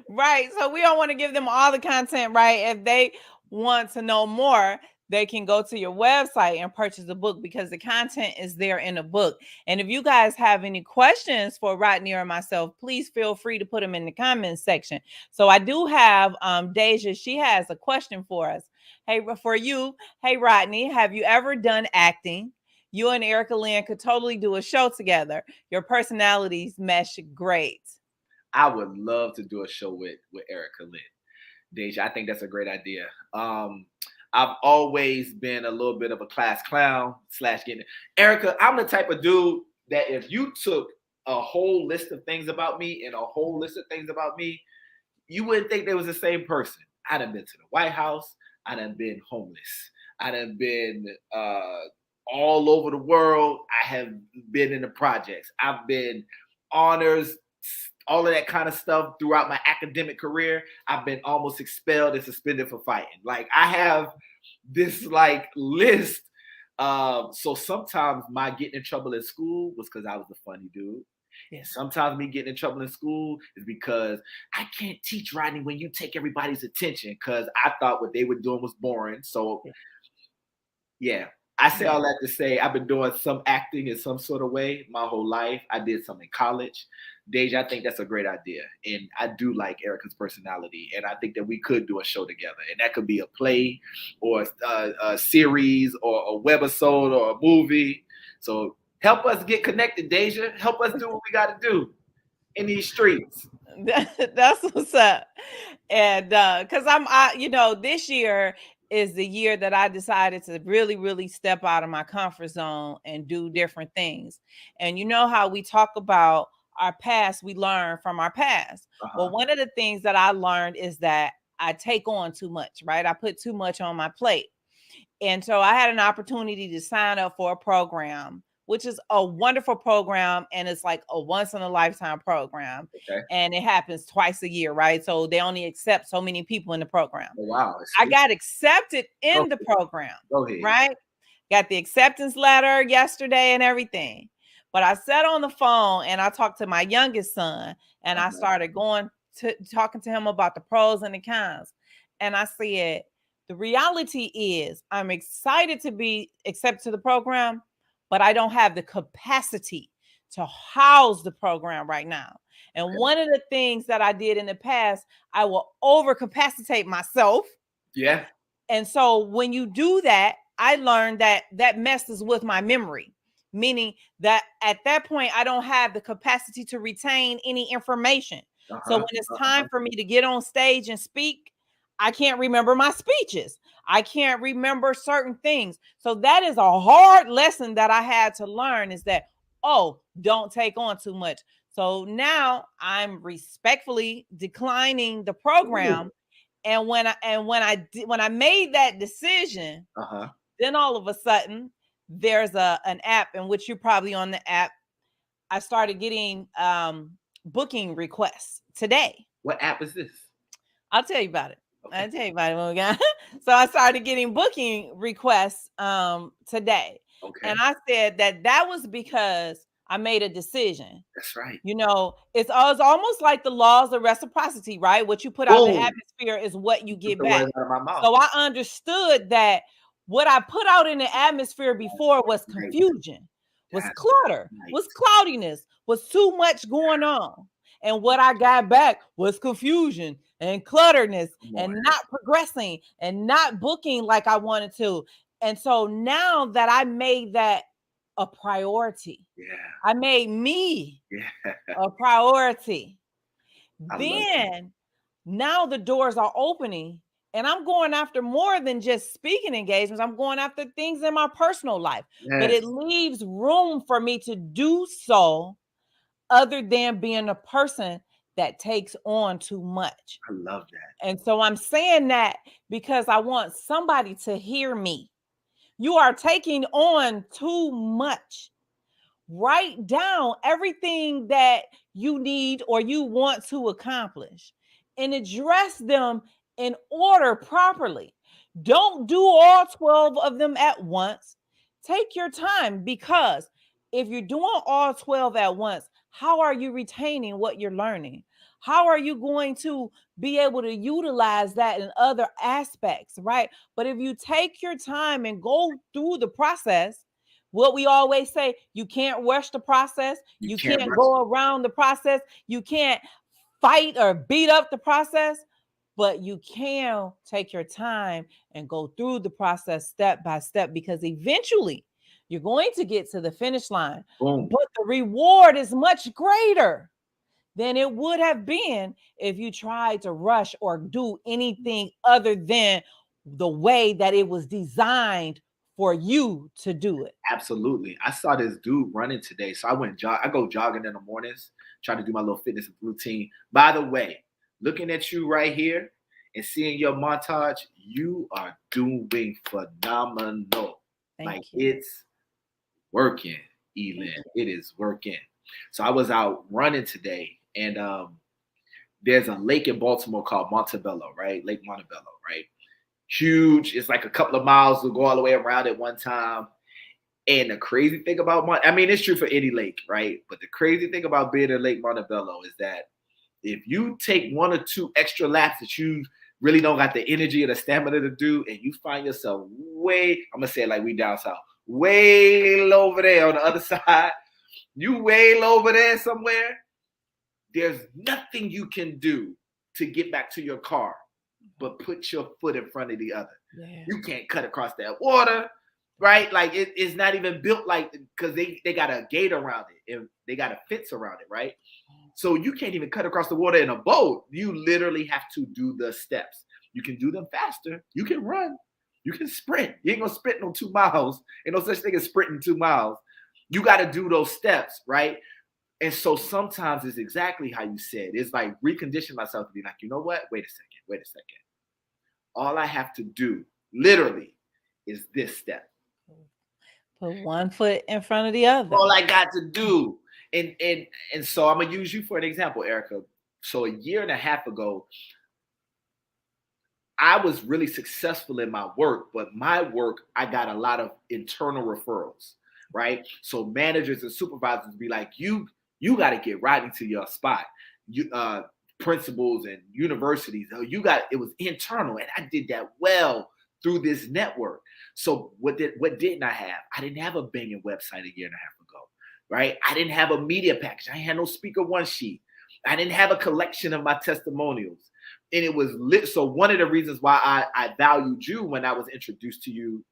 Right. So we don't want to give them all the content, right? If they want to know more, they can go to your website and purchase the book, because the content is there in the book. And if you guys have any questions for Rodney or myself, please feel free to put them in the comments section. So I do have Deja. She has a question for us. Hey, for you. Hey, Rodney, have you ever done acting? You and Erica Lynn could totally do a show together. Your personalities mesh great. I would love to do a show with Erica Lynn. Deja, I think that's a great idea. I've always been a little bit of a class clown / getting Erica. I'm the type of dude that if you took a whole list of things about me and a whole list of things about me, you wouldn't think they was the same person. I done been to the White House. I done been homeless. I done been all over the world. I have been in the projects. I've been honors, all of that kind of stuff throughout my academic career. I've been almost expelled and suspended for fighting. Like, I have this like list. So sometimes my getting in trouble in school was because I was a funny dude. And sometimes me getting in trouble in school is because I can't teach Rodney when you take everybody's attention, because I thought what they were doing was boring. So yeah. I say all that to say I've been doing some acting in some sort of way my whole life. I did some in college. Deja, I think that's a great idea. And I do like Erica's personality. And I think that we could do a show together. And that could be a play or a series or a webisode or a movie. So help us get connected, Deja. Help us do what we got to do in these streets. That's what's up. And because this year is the year that I decided to really, really step out of my comfort zone and do different things. And you know how we talk about our past, we learn from our past. Well, one of the things that I learned is that I take on too much, right? I put too much on my plate. And so I had an opportunity to sign up for a program, which is a wonderful program. And it's like a once in a lifetime program. Okay. And it happens twice a year, right? So they only accept so many people in the program. Oh, wow. I got accepted in the program, right? Got the acceptance letter yesterday and everything. But I sat on the phone and I talked to my youngest son, and I started talking to him about the pros and the cons. And I said, the reality is I'm excited to be accepted to the program, but I don't have the capacity to house the program right now. And one of the things that I did in the past, I will overcapacitate myself. Yeah. And so when you do that, I learned that messes with my memory, meaning that at that point, I don't have the capacity to retain any information. So when it's time for me to get on stage and speak, I can't remember my speeches. I can't remember certain things. So that is a hard lesson that I had to learn, is that, don't take on too much. So now I'm respectfully declining the program. Ooh. And when I made that decision, then all of a sudden there's an app in which you're probably on the app. I started getting booking requests today. What app is this? I'll tell you about it. Okay. I'll tell you about it when we got. So I started getting booking requests today, Okay. and I said that was because I made a decision. That's right. You know, it's almost like the laws of reciprocity, right? What you put out in the Boom. atmosphere is what you Took get the back. words out of my mouth. So I understood that what I put out in the atmosphere before was Right. confusion, was That's clutter, right. was cloudiness, was too much going on. And what I got back was confusion and clutterness Come and on. not progressing and not booking like I wanted to. And so now that I made that a priority, Yeah. I made me Yeah. a priority. I love that. Then now the doors are opening and I'm going after more than just speaking engagements. I'm going after things in my personal life, but Yes. it leaves room for me to do so other than being a person that takes on too much. I love that. And so I'm saying that because I want somebody to hear me. You are taking on too much. Write down everything that you need or you want to accomplish and address them in order properly. Don't do all 12 of them at once. Take your time, because if you're doing all 12 at once, how are you retaining what you're learning? How are you going to be able to utilize that in other aspects, right? But if you take your time and go through the process, what we always say, you can't rush the process. You can't rush go around the process. You can't fight or beat up the process, but you can take your time and go through the process step by step, because eventually you're going to get to the finish line. Boom. But the reward is much greater than it would have been if you tried to rush or do anything other than the way that it was designed for you to do it. Absolutely. I saw this dude running today. So I go jogging in the mornings, try to do my little fitness routine. By the way, looking at you right here and seeing your montage, you are doing phenomenal. Thank you. It's working, Elin. It is working. So I was out running today, and there's a lake in Baltimore called Montebello, right? Lake Montebello, right? Huge. It's like a couple of miles to go all the way around at one time. And the crazy thing about it's true for any lake, right? But the crazy thing about being in Lake Montebello is that if you take one or two extra laps that you really don't got the energy or the stamina to do, and you find yourself way, I'm gonna say it like we down south, way over there on the other side, you way over there somewhere, there's nothing you can do to get back to your car but put your foot in front of the other. Yeah. You can't cut across that water, right? Like it's not even built like, because they got a gate around it and they got a fence around it, right? So you can't even cut across the water in a boat. You literally have to do the steps. You can do them faster. You can run. You can sprint. You ain't gonna sprint no 2 miles. Ain't no such thing as sprinting 2 miles. You got to do those steps, right? And so sometimes it's exactly how you said. It's like recondition myself to be like, you know what? Wait a second. All I have to do, literally, is this step. Put one foot in front of the other. All I got to do. And so I'm gonna use you for an example, Erica. So a year and a half ago, I was really successful in my work, but my work, I got a lot of internal referrals, right? So managers and supervisors be like, you got to get Rodney to your spot. Principals and universities, it was internal, and I did that well through this network. So what didn't I have? I didn't have a banging website a year and a half ago, right? I didn't have a media package. I had no speaker one sheet. I didn't have a collection of my testimonials. And it was lit. So one of the reasons why I valued you when I was introduced to you,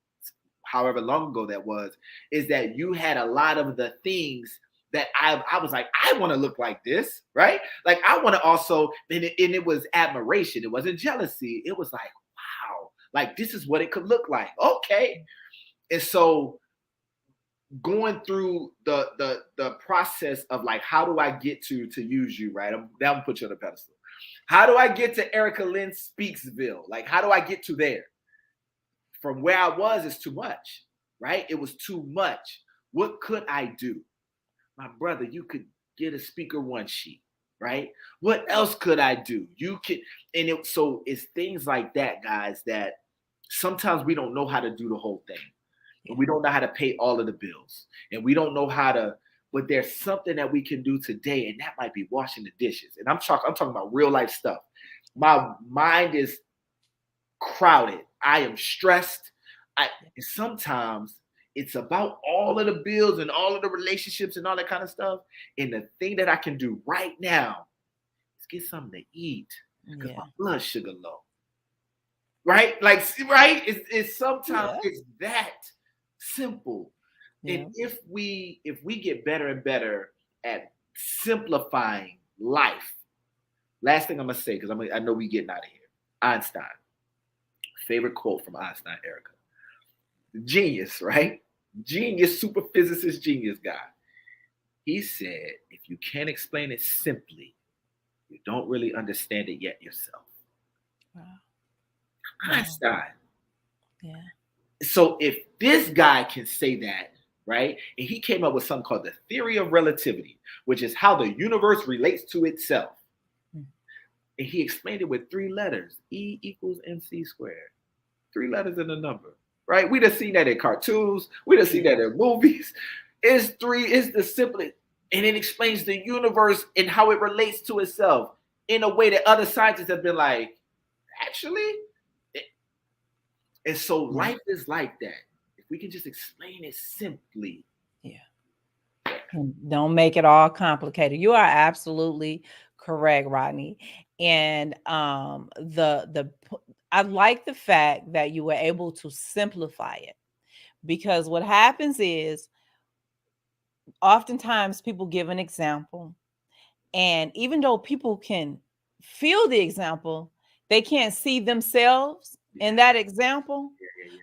however long ago that was, is that you had a lot of the things that I was like, I want to look like this, right? Like I want to also, and it was admiration. It wasn't jealousy. It was like, wow, like this is what it could look like. Okay. And so going through the process of like, how do I get to use you, right? I'm gonna put you on the pedestal. How do I get to Erica Lynn Speaksville? Like, how do I get to there? From where I was is too much, right? It was too much. What could I do? My brother, you could get a speaker one sheet. right? What else could I do? You can, so it's things like that, guys, that sometimes we don't know how to do the whole thing. And we don't know how to pay all of the bills. And we don't know how to, but there's something that we can do today, and that might be washing the dishes. And I'm talking about real life stuff. My mind is crowded. I am stressed. And sometimes it's about all of the bills and all of the relationships and all that kind of stuff. And the thing that I can do right now is get something to eat because my blood sugar low. Right? Like, right? It's sometimes it's that simple. Yeah. And if we get better and better at simplifying life, last thing I'm gonna say, because I know we getting out of here. Einstein. Favorite quote from Einstein, Erica. Genius, right? Genius, super physicist, genius guy. He said, if you can't explain it simply, you don't really understand it yet yourself. Wow. Einstein. Yeah. So if this guy can say that, right? And he came up with something called the theory of relativity, which is how the universe relates to itself. Mm-hmm. And he explained it with 3 letters. E equals mc squared. 3 letters in a number, right? We done seen that in cartoons. We done seen that in movies. It's the simplest. And it explains the universe and how it relates to itself in a way that other scientists have been like, actually? And so life is like that. If we can just explain it simply. Yeah. Don't make it all complicated. You are absolutely correct, Rodney. And I like the fact that you were able to simplify it, because what happens is oftentimes people give an example, and even though people can feel the example, they can't see themselves in that example.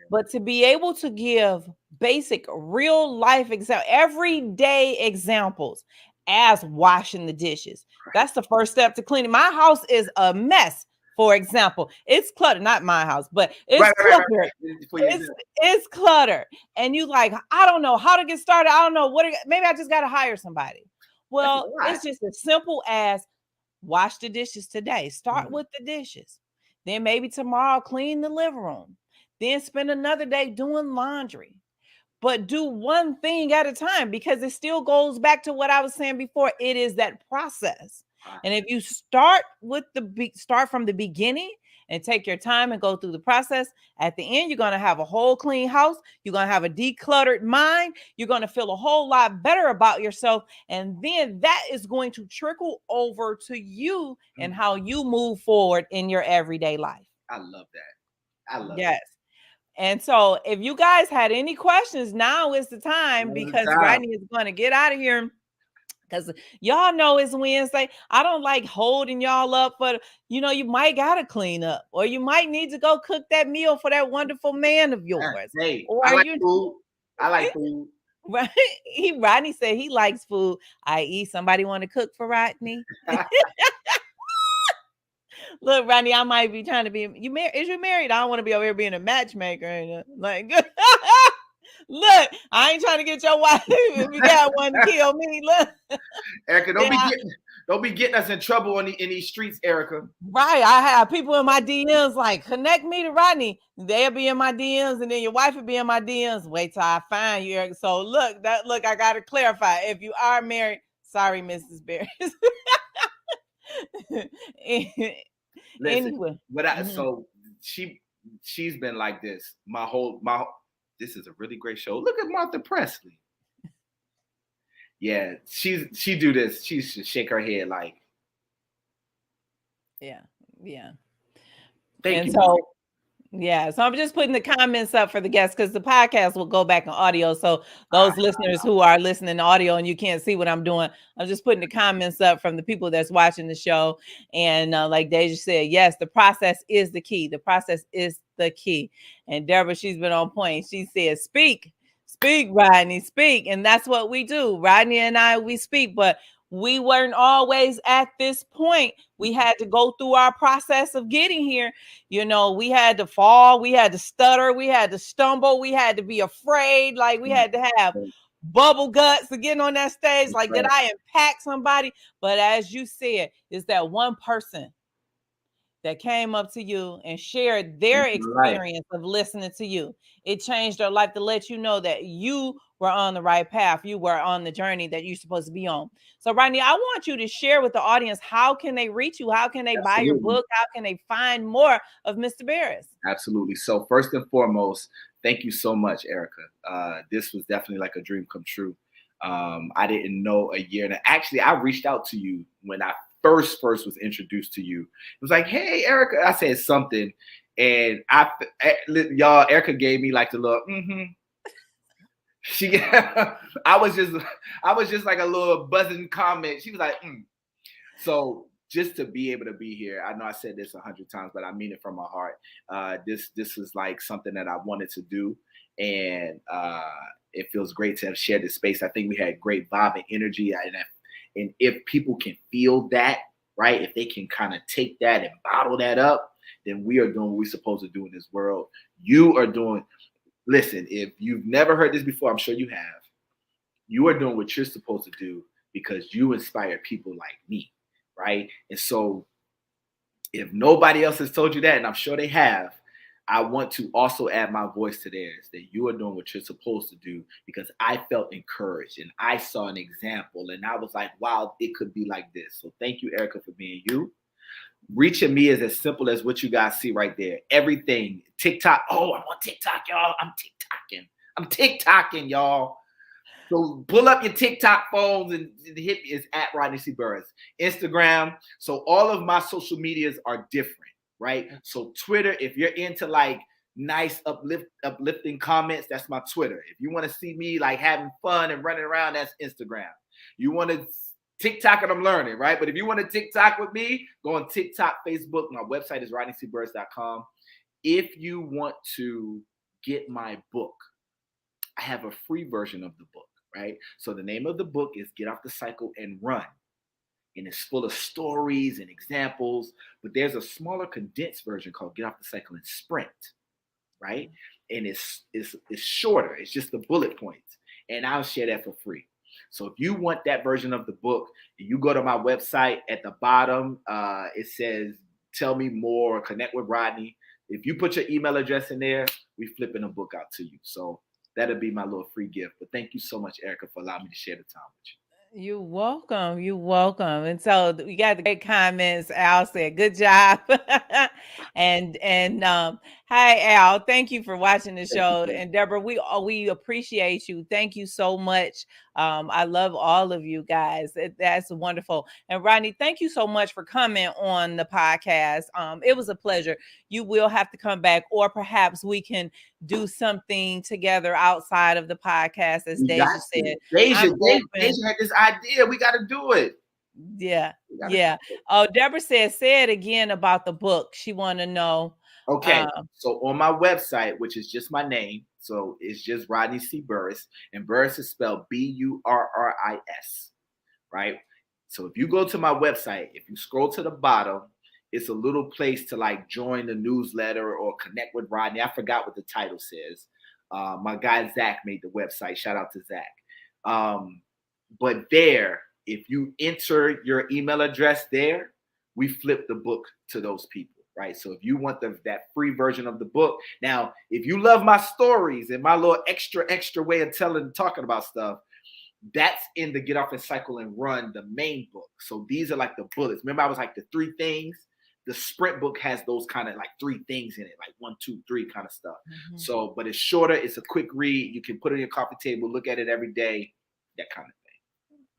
But to be able to give basic real life everyday examples as washing the dishes, that's the first step to cleaning. My house is a mess. For example, it's cluttered, not my house, but it's cluttered. It's cluttered. And you like, I don't know how to get started. I don't know maybe I just got to hire somebody. Well, it's just as simple as wash the dishes today. Start with the dishes. Then maybe tomorrow clean the living room. Then spend another day doing laundry. But do one thing at a time, because it still goes back to what I was saying before. It is that process. And if you start from the beginning and take your time and go through the process, at the end, you're going to have a whole clean house. You're going to have a decluttered mind. You're going to feel a whole lot better about yourself. And then that is going to trickle over to you and how you move forward in your everyday life. I love that. I love it. And so if you guys had any questions, now is the time, because Rodney is going to get out of here. Because y'all know it's Wednesday. I don't like holding y'all up, but you might gotta clean up, or you might need to go cook that meal for that wonderful man of yours. Hey, or I like food. I like food. Right? Rodney said he likes food. I.e., somebody want to cook for Rodney? Look, Rodney, I might be trying to be. Is you married? I don't want to be over here being a matchmaker. Like. Look, I ain't trying to get your wife if you got one to kill me. Look, Erica, don't be getting us in trouble in these streets, Erica. Right, I have people in my DMs like, connect me to Rodney. They'll be in my DMs, and then your wife will be in my DMs. Wait till I find you, Erica. So look, I gotta clarify. If you are married, sorry, Mrs. Burris. Anyway, so she's been like this my whole. This is a really great show. Look at Martha Presley. Yeah, she do this. She should shake her head like. Yeah. Thank you. So I'm just putting the comments up for the guests, because the podcast will go back in audio. So those listeners who are listening to audio and you can't see what I'm doing, I'm just putting the comments up from the people that's watching the show. And like Deja said, yes, the process is the key. The process is the key. And Deborah, she's been on point. She said, speak, Rodney, speak. And that's what we do. Rodney and I, we speak, but we weren't always at this point. We had to go through our process of getting here. We had to fall, we had to stutter, we had to stumble, we had to be afraid, like we had to have bubble guts to getting on that stage. Like, Right. did I impact somebody? But as you said, it's that one person that came up to you and shared their Changed my life. experience of listening to you. It changed their life to let you know that you were on the right path. You were on the journey that you're supposed to be on. So, Rodney, I want you to share with the audience, how can they reach you? How can they buy your Absolutely. book? How can they find more of Mr. Barris? Absolutely. So first and foremost, thank you so much, Erica. This was definitely like a dream come true. I didn't know a year, and actually, I reached out to you when I first was introduced to you. It was like, "Hey, Erica," I said something, and y'all, Erica gave me like the little, She, I was just like a little buzzing comment. She was like, So just to be able to be here, I know I said this 100 times, but I mean it from my heart. This is like something that I wanted to do, and it feels great to have shared this space. I think we had great vibe and energy, and if people can feel that, right, if they can kind of take that and bottle that up, then we are doing what we're supposed to do in this world. You are doing. Listen, if you've never heard this before, I'm sure you have. You are doing what you're supposed to do because you inspire people like me, right? And so if nobody else has told you that, and I'm sure they have, I want to also add my voice to theirs, that you are doing what you're supposed to do, because I felt encouraged and I saw an example and I was like, wow, it could be like this. So thank you, Erica, for being you. Reaching me is as simple as what you guys see right there. Everything. TikTok. Oh, I'm on TikTok, y'all. I'm TikToking, y'all. So pull up your TikTok phones and hit me. It's at Rodney C. Burris. Instagram. So all of my social medias are different, right? So Twitter, if you're into like nice uplifting comments, that's my Twitter. If you want to see me like having fun and running around, that's Instagram. You want to TikTok and I'm learning, right? But if you want to TikTok with me, go on TikTok, Facebook. My website is rodneycburris.com. If you want to get my book, I have a free version of the book, right? So the name of the book is Get Off the Cycle and Run. And it's full of stories and examples, but there's a smaller condensed version called Get Off the Cycle and Sprint, right? And it's shorter. It's just the bullet points. And I'll share that for free. So if you want that version of the book, you go to my website. At the bottom, it says, tell me more, connect with Rodney. If you put your email address in there, we flipping a book out to you. So that'll be my little free gift. But thank you so much, Erica, for allowing me to share the time with you. You're welcome. You're welcome. And so we got the great comments. Al said, "Good job." and hi Al, thank you for watching the show. And Deborah, we appreciate you. Thank you so much. I love all of you guys. That's wonderful. And Rodney, thank you so much for coming on the podcast. It was a pleasure. You will have to come back, or perhaps we can do something together outside of the podcast, as Deja said. Deja had this idea. We got to do it. Yeah. Oh, Deborah said, say it again about the book. She want to know. Okay. So on my website, which is just my name, so it's just Rodney C. Burris, and Burris is spelled Burris, right? So if you go to my website, if you scroll to the bottom, it's a little place to like join the newsletter or connect with Rodney. I forgot what the title says. My guy Zach made the website. Shout out to Zach. But there, if you enter your email address there, we flip the book to those people, right? So if you want that free version of the book, now, if you love my stories and my little extra way of talking about stuff, that's in the Get Off and Cycle and Run, the main book. So these are like the bullets. Remember, I was like the 3 things. The Sprint book has those kind of like 3 things in it, like 1, 2, 3 kind of stuff. Mm-hmm. So, but it's shorter. It's a quick read. You can put it on your coffee table, look at it every day, that kind of thing.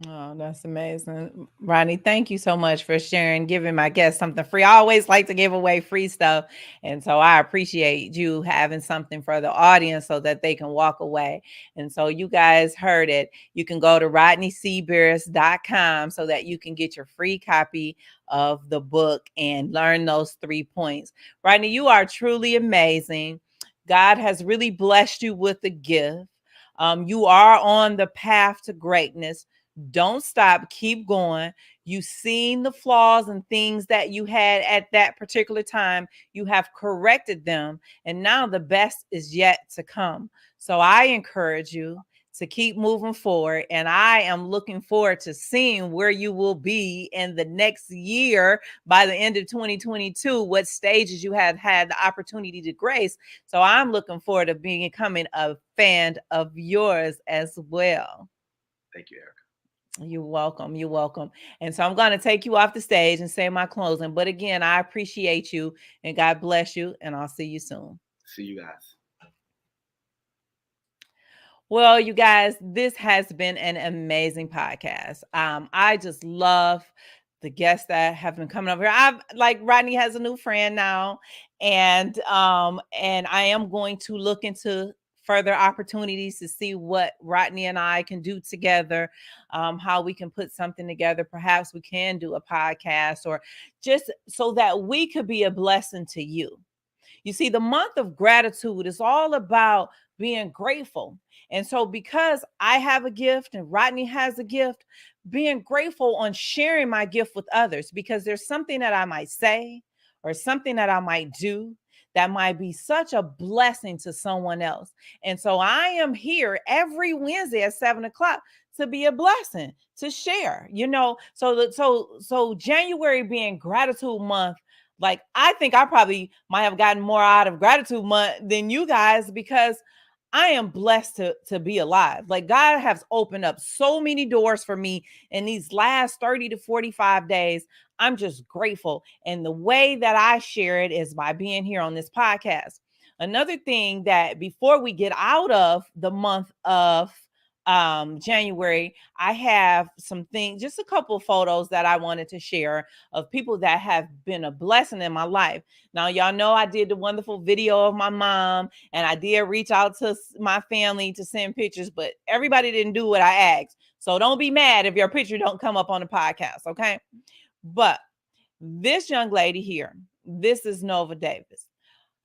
Oh, that's amazing. Rodney, thank you so much for sharing, giving my guests something free. I always like to give away free stuff. And so I appreciate you having something for the audience so that they can walk away. And so you guys heard it. You can go to rodneycburris.com so that you can get your free copy of the book and learn those 3 points. Rodney, you are truly amazing. God has really blessed you with a gift. You are on the path to greatness. Don't stop. Keep going. You've seen the flaws and things that you had at that particular time. You have corrected them. And now the best is yet to come. So I encourage you to keep moving forward. And I am looking forward to seeing where you will be in the next year by the end of 2022, what stages you have had the opportunity to grace. So I'm looking forward to becoming a fan of yours as well. Thank you, Erica. You're welcome. You're welcome. And so I'm going to take you off the stage and say my closing. But again, I appreciate you and God bless you. And I'll see you soon. See you guys. Well, you guys, this has been an amazing podcast. I just love the guests that have been coming over here. I've like Rodney has a new friend now, and I am going to look into further opportunities to see what Rodney and I can do together, how we can put something together. Perhaps we can do a podcast, or just so that we could be a blessing to you. You see, the month of gratitude is all about being grateful. And so, because I have a gift and Rodney has a gift, being grateful on sharing my gift with others, because there's something that I might say or something that I might do that might be such a blessing to someone else. And so, I am here every Wednesday at 7 o'clock to be a blessing, to share, so January being gratitude month. Like, I think I probably might have gotten more out of gratitude month than you guys, because I am blessed to be alive. Like, God has opened up so many doors for me in these last 30 to 45 days. I'm just grateful. And the way that I share it is by being here on this podcast. Another thing that before we get out of the month of January, I have some things, just a couple of photos that I wanted to share of people that have been a blessing in my life. Now, y'all know I did the wonderful video of my mom, and I did reach out to my family to send pictures, but everybody didn't do what I asked. So don't be mad if your picture don't come up on the podcast, okay? But this young lady here, this is Nova Davis.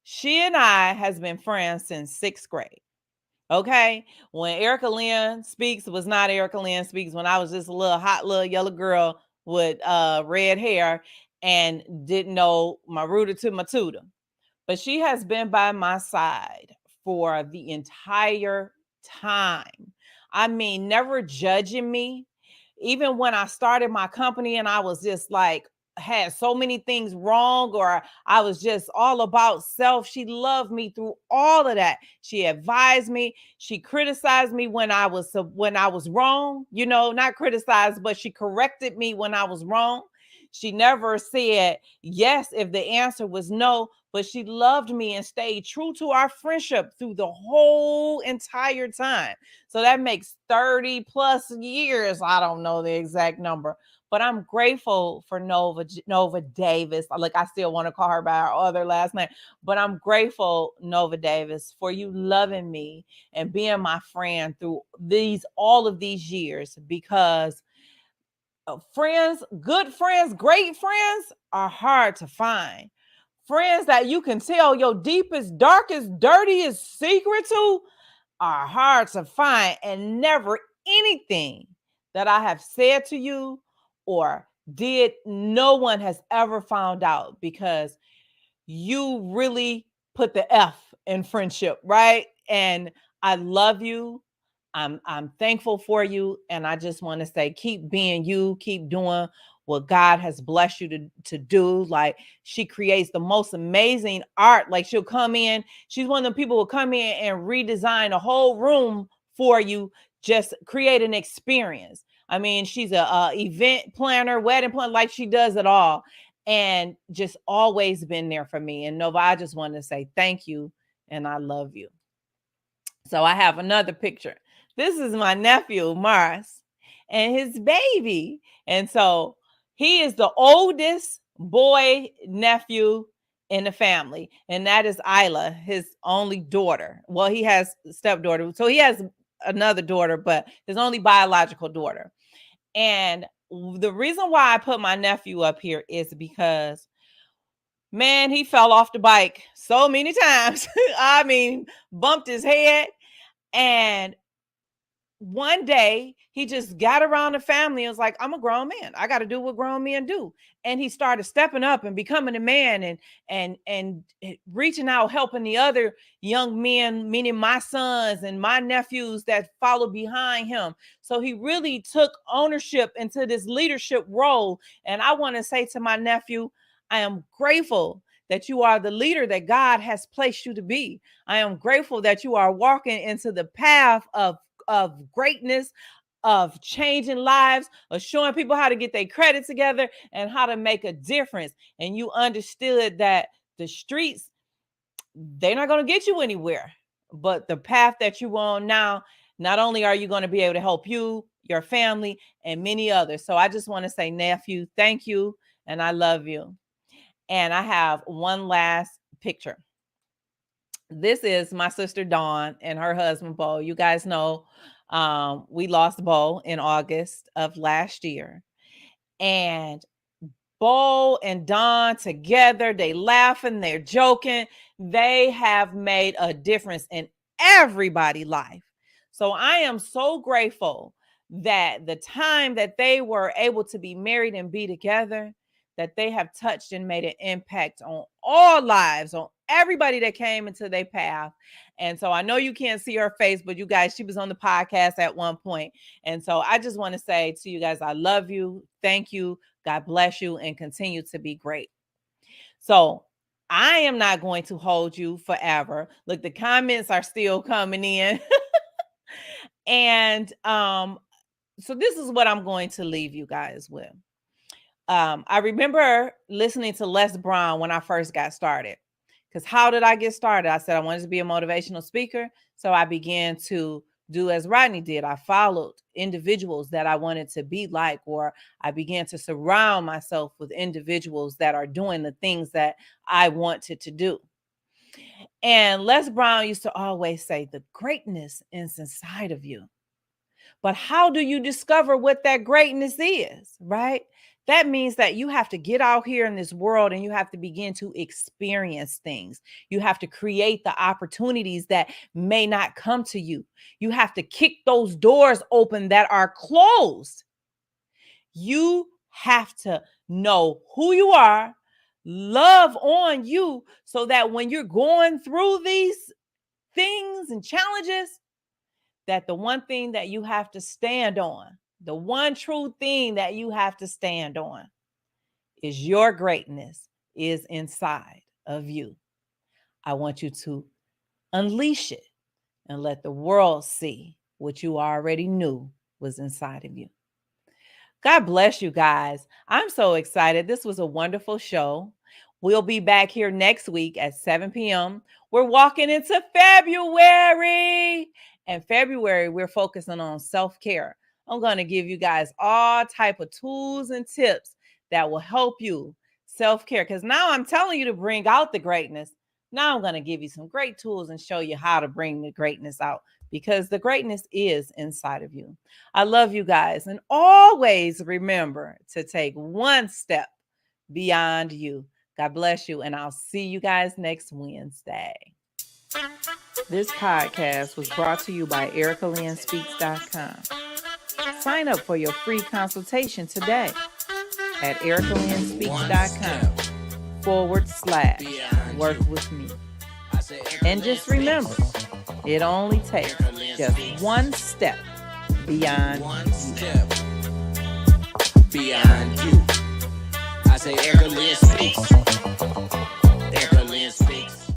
She and I has been friends since 6th grade. Okay. When Erica Lynn Speaks was not Erica Lynn Speaks, when I was just a little hot little yellow girl with red hair and didn't know my rooter to my tutor. But she has been by my side for the entire time. I mean, never judging me. Even when I started my company and I was just like, had so many things wrong, or I was just all about self, she loved me through all of that. She advised me. She criticized me when I was wrong, not criticized, but she corrected me when I was wrong. She never said yes if the answer was no, but she loved me and stayed true to our friendship through the whole entire time. So that makes 30 plus years. I don't know the exact number, but I'm grateful for Nova Davis. Like, I still want to call her by her other last name, but I'm grateful, Nova Davis, for you loving me and being my friend through all of these years, because friends, good friends, great friends are hard to find. Friends that you can tell your deepest, darkest, dirtiest secret to are hard to find. And never anything that I have said to you or did, no one has ever found out, because you really put the F in friendship, right? And I love you. I'm thankful for you. And I just want to say, keep being you, keep doing what God has blessed you to do. Like, she creates the most amazing art. Like, she'll come in. She's one of the people who will come in and redesign a whole room for you. Just create an experience. I mean, she's a event planner, wedding planner, like, she does it all. And just always been there for me. And Nova, I just want to say thank you. And I love you. So I have another picture. This is my nephew, Mars, and his baby. And so he is the oldest boy nephew in the family. And that is Isla, his only daughter. Well, he has a stepdaughter. So he has another daughter, but his only biological daughter. And the reason why I put my nephew up here is because, man, he fell off the bike so many times. I mean, bumped his head. And one day he just got around the family and was like, I'm a grown man. I got to do what grown men do. And he started stepping up and becoming a man and reaching out, helping the other young men, meaning my sons and my nephews that followed behind him. So he really took ownership into this leadership role. And I want to say to my nephew, I am grateful that you are the leader that God has placed you to be. I am grateful that you are walking into the path of greatness, of changing lives, of showing people how to get their credit together and how to make a difference. And you understood that the streets, they're not going to get you anywhere. But the path that you're on now, not only are you going to be able to help you, your family, and many others. So I just want to say, nephew, thank you. And I love you. And I have one last picture. This is my sister Dawn and her husband Bo. You guys know we lost Bo in August of last year. And Bo and Dawn together, they laughing, they're joking. They have made a difference in everybody's life. So I am so grateful that the time that they were able to be married and be together, that they have touched and made an impact on all lives, on everybody that came into their path. And so I know you can't see her face, but you guys, she was on the podcast at one point. And so I just want to say to you guys, I love you. Thank you. God bless you and continue to be great. So I am not going to hold you forever. Look, the comments are still coming in. And so this is what I'm going to leave you guys with. I remember listening to Les Brown when I first got started. Because how did I get started? I said I wanted to be a motivational speaker. So I began to do as Rodney did. I followed individuals that I wanted to be like, or I began to surround myself with individuals that are doing the things that I wanted to do. And Les Brown used to always say, the greatness is inside of you. But how do you discover what that greatness is, right? That means that you have to get out here in this world and you have to begin to experience things. You have to create the opportunities that may not come to you. You have to kick those doors open that are closed. You have to know who you are, love on you, so that when you're going through these things and challenges, that the one thing that you have to stand on, the one true thing that you have to stand on is your greatness is inside of you. I want you to unleash it and let the world see what you already knew was inside of you. God bless you guys. I'm so excited. This was a wonderful show. We'll be back here next week at 7 p.m. We're walking into February. And February, we're focusing on self-care. I'm going to give you guys all type of tools and tips that will help you self-care. Because now I'm telling you to bring out the greatness. Now I'm going to give you some great tools and show you how to bring the greatness out, because the greatness is inside of you. I love you guys. And always remember to take one step beyond you. God bless you. And I'll see you guys next Wednesday. This podcast was brought to you by EricaLynnSpeaks.com. Sign up for your free consultation today at EricaLynnSpeaks.com/work with me. And just remember, it only takes just one step beyond Beyond you. I say Erica Lynn Speaks.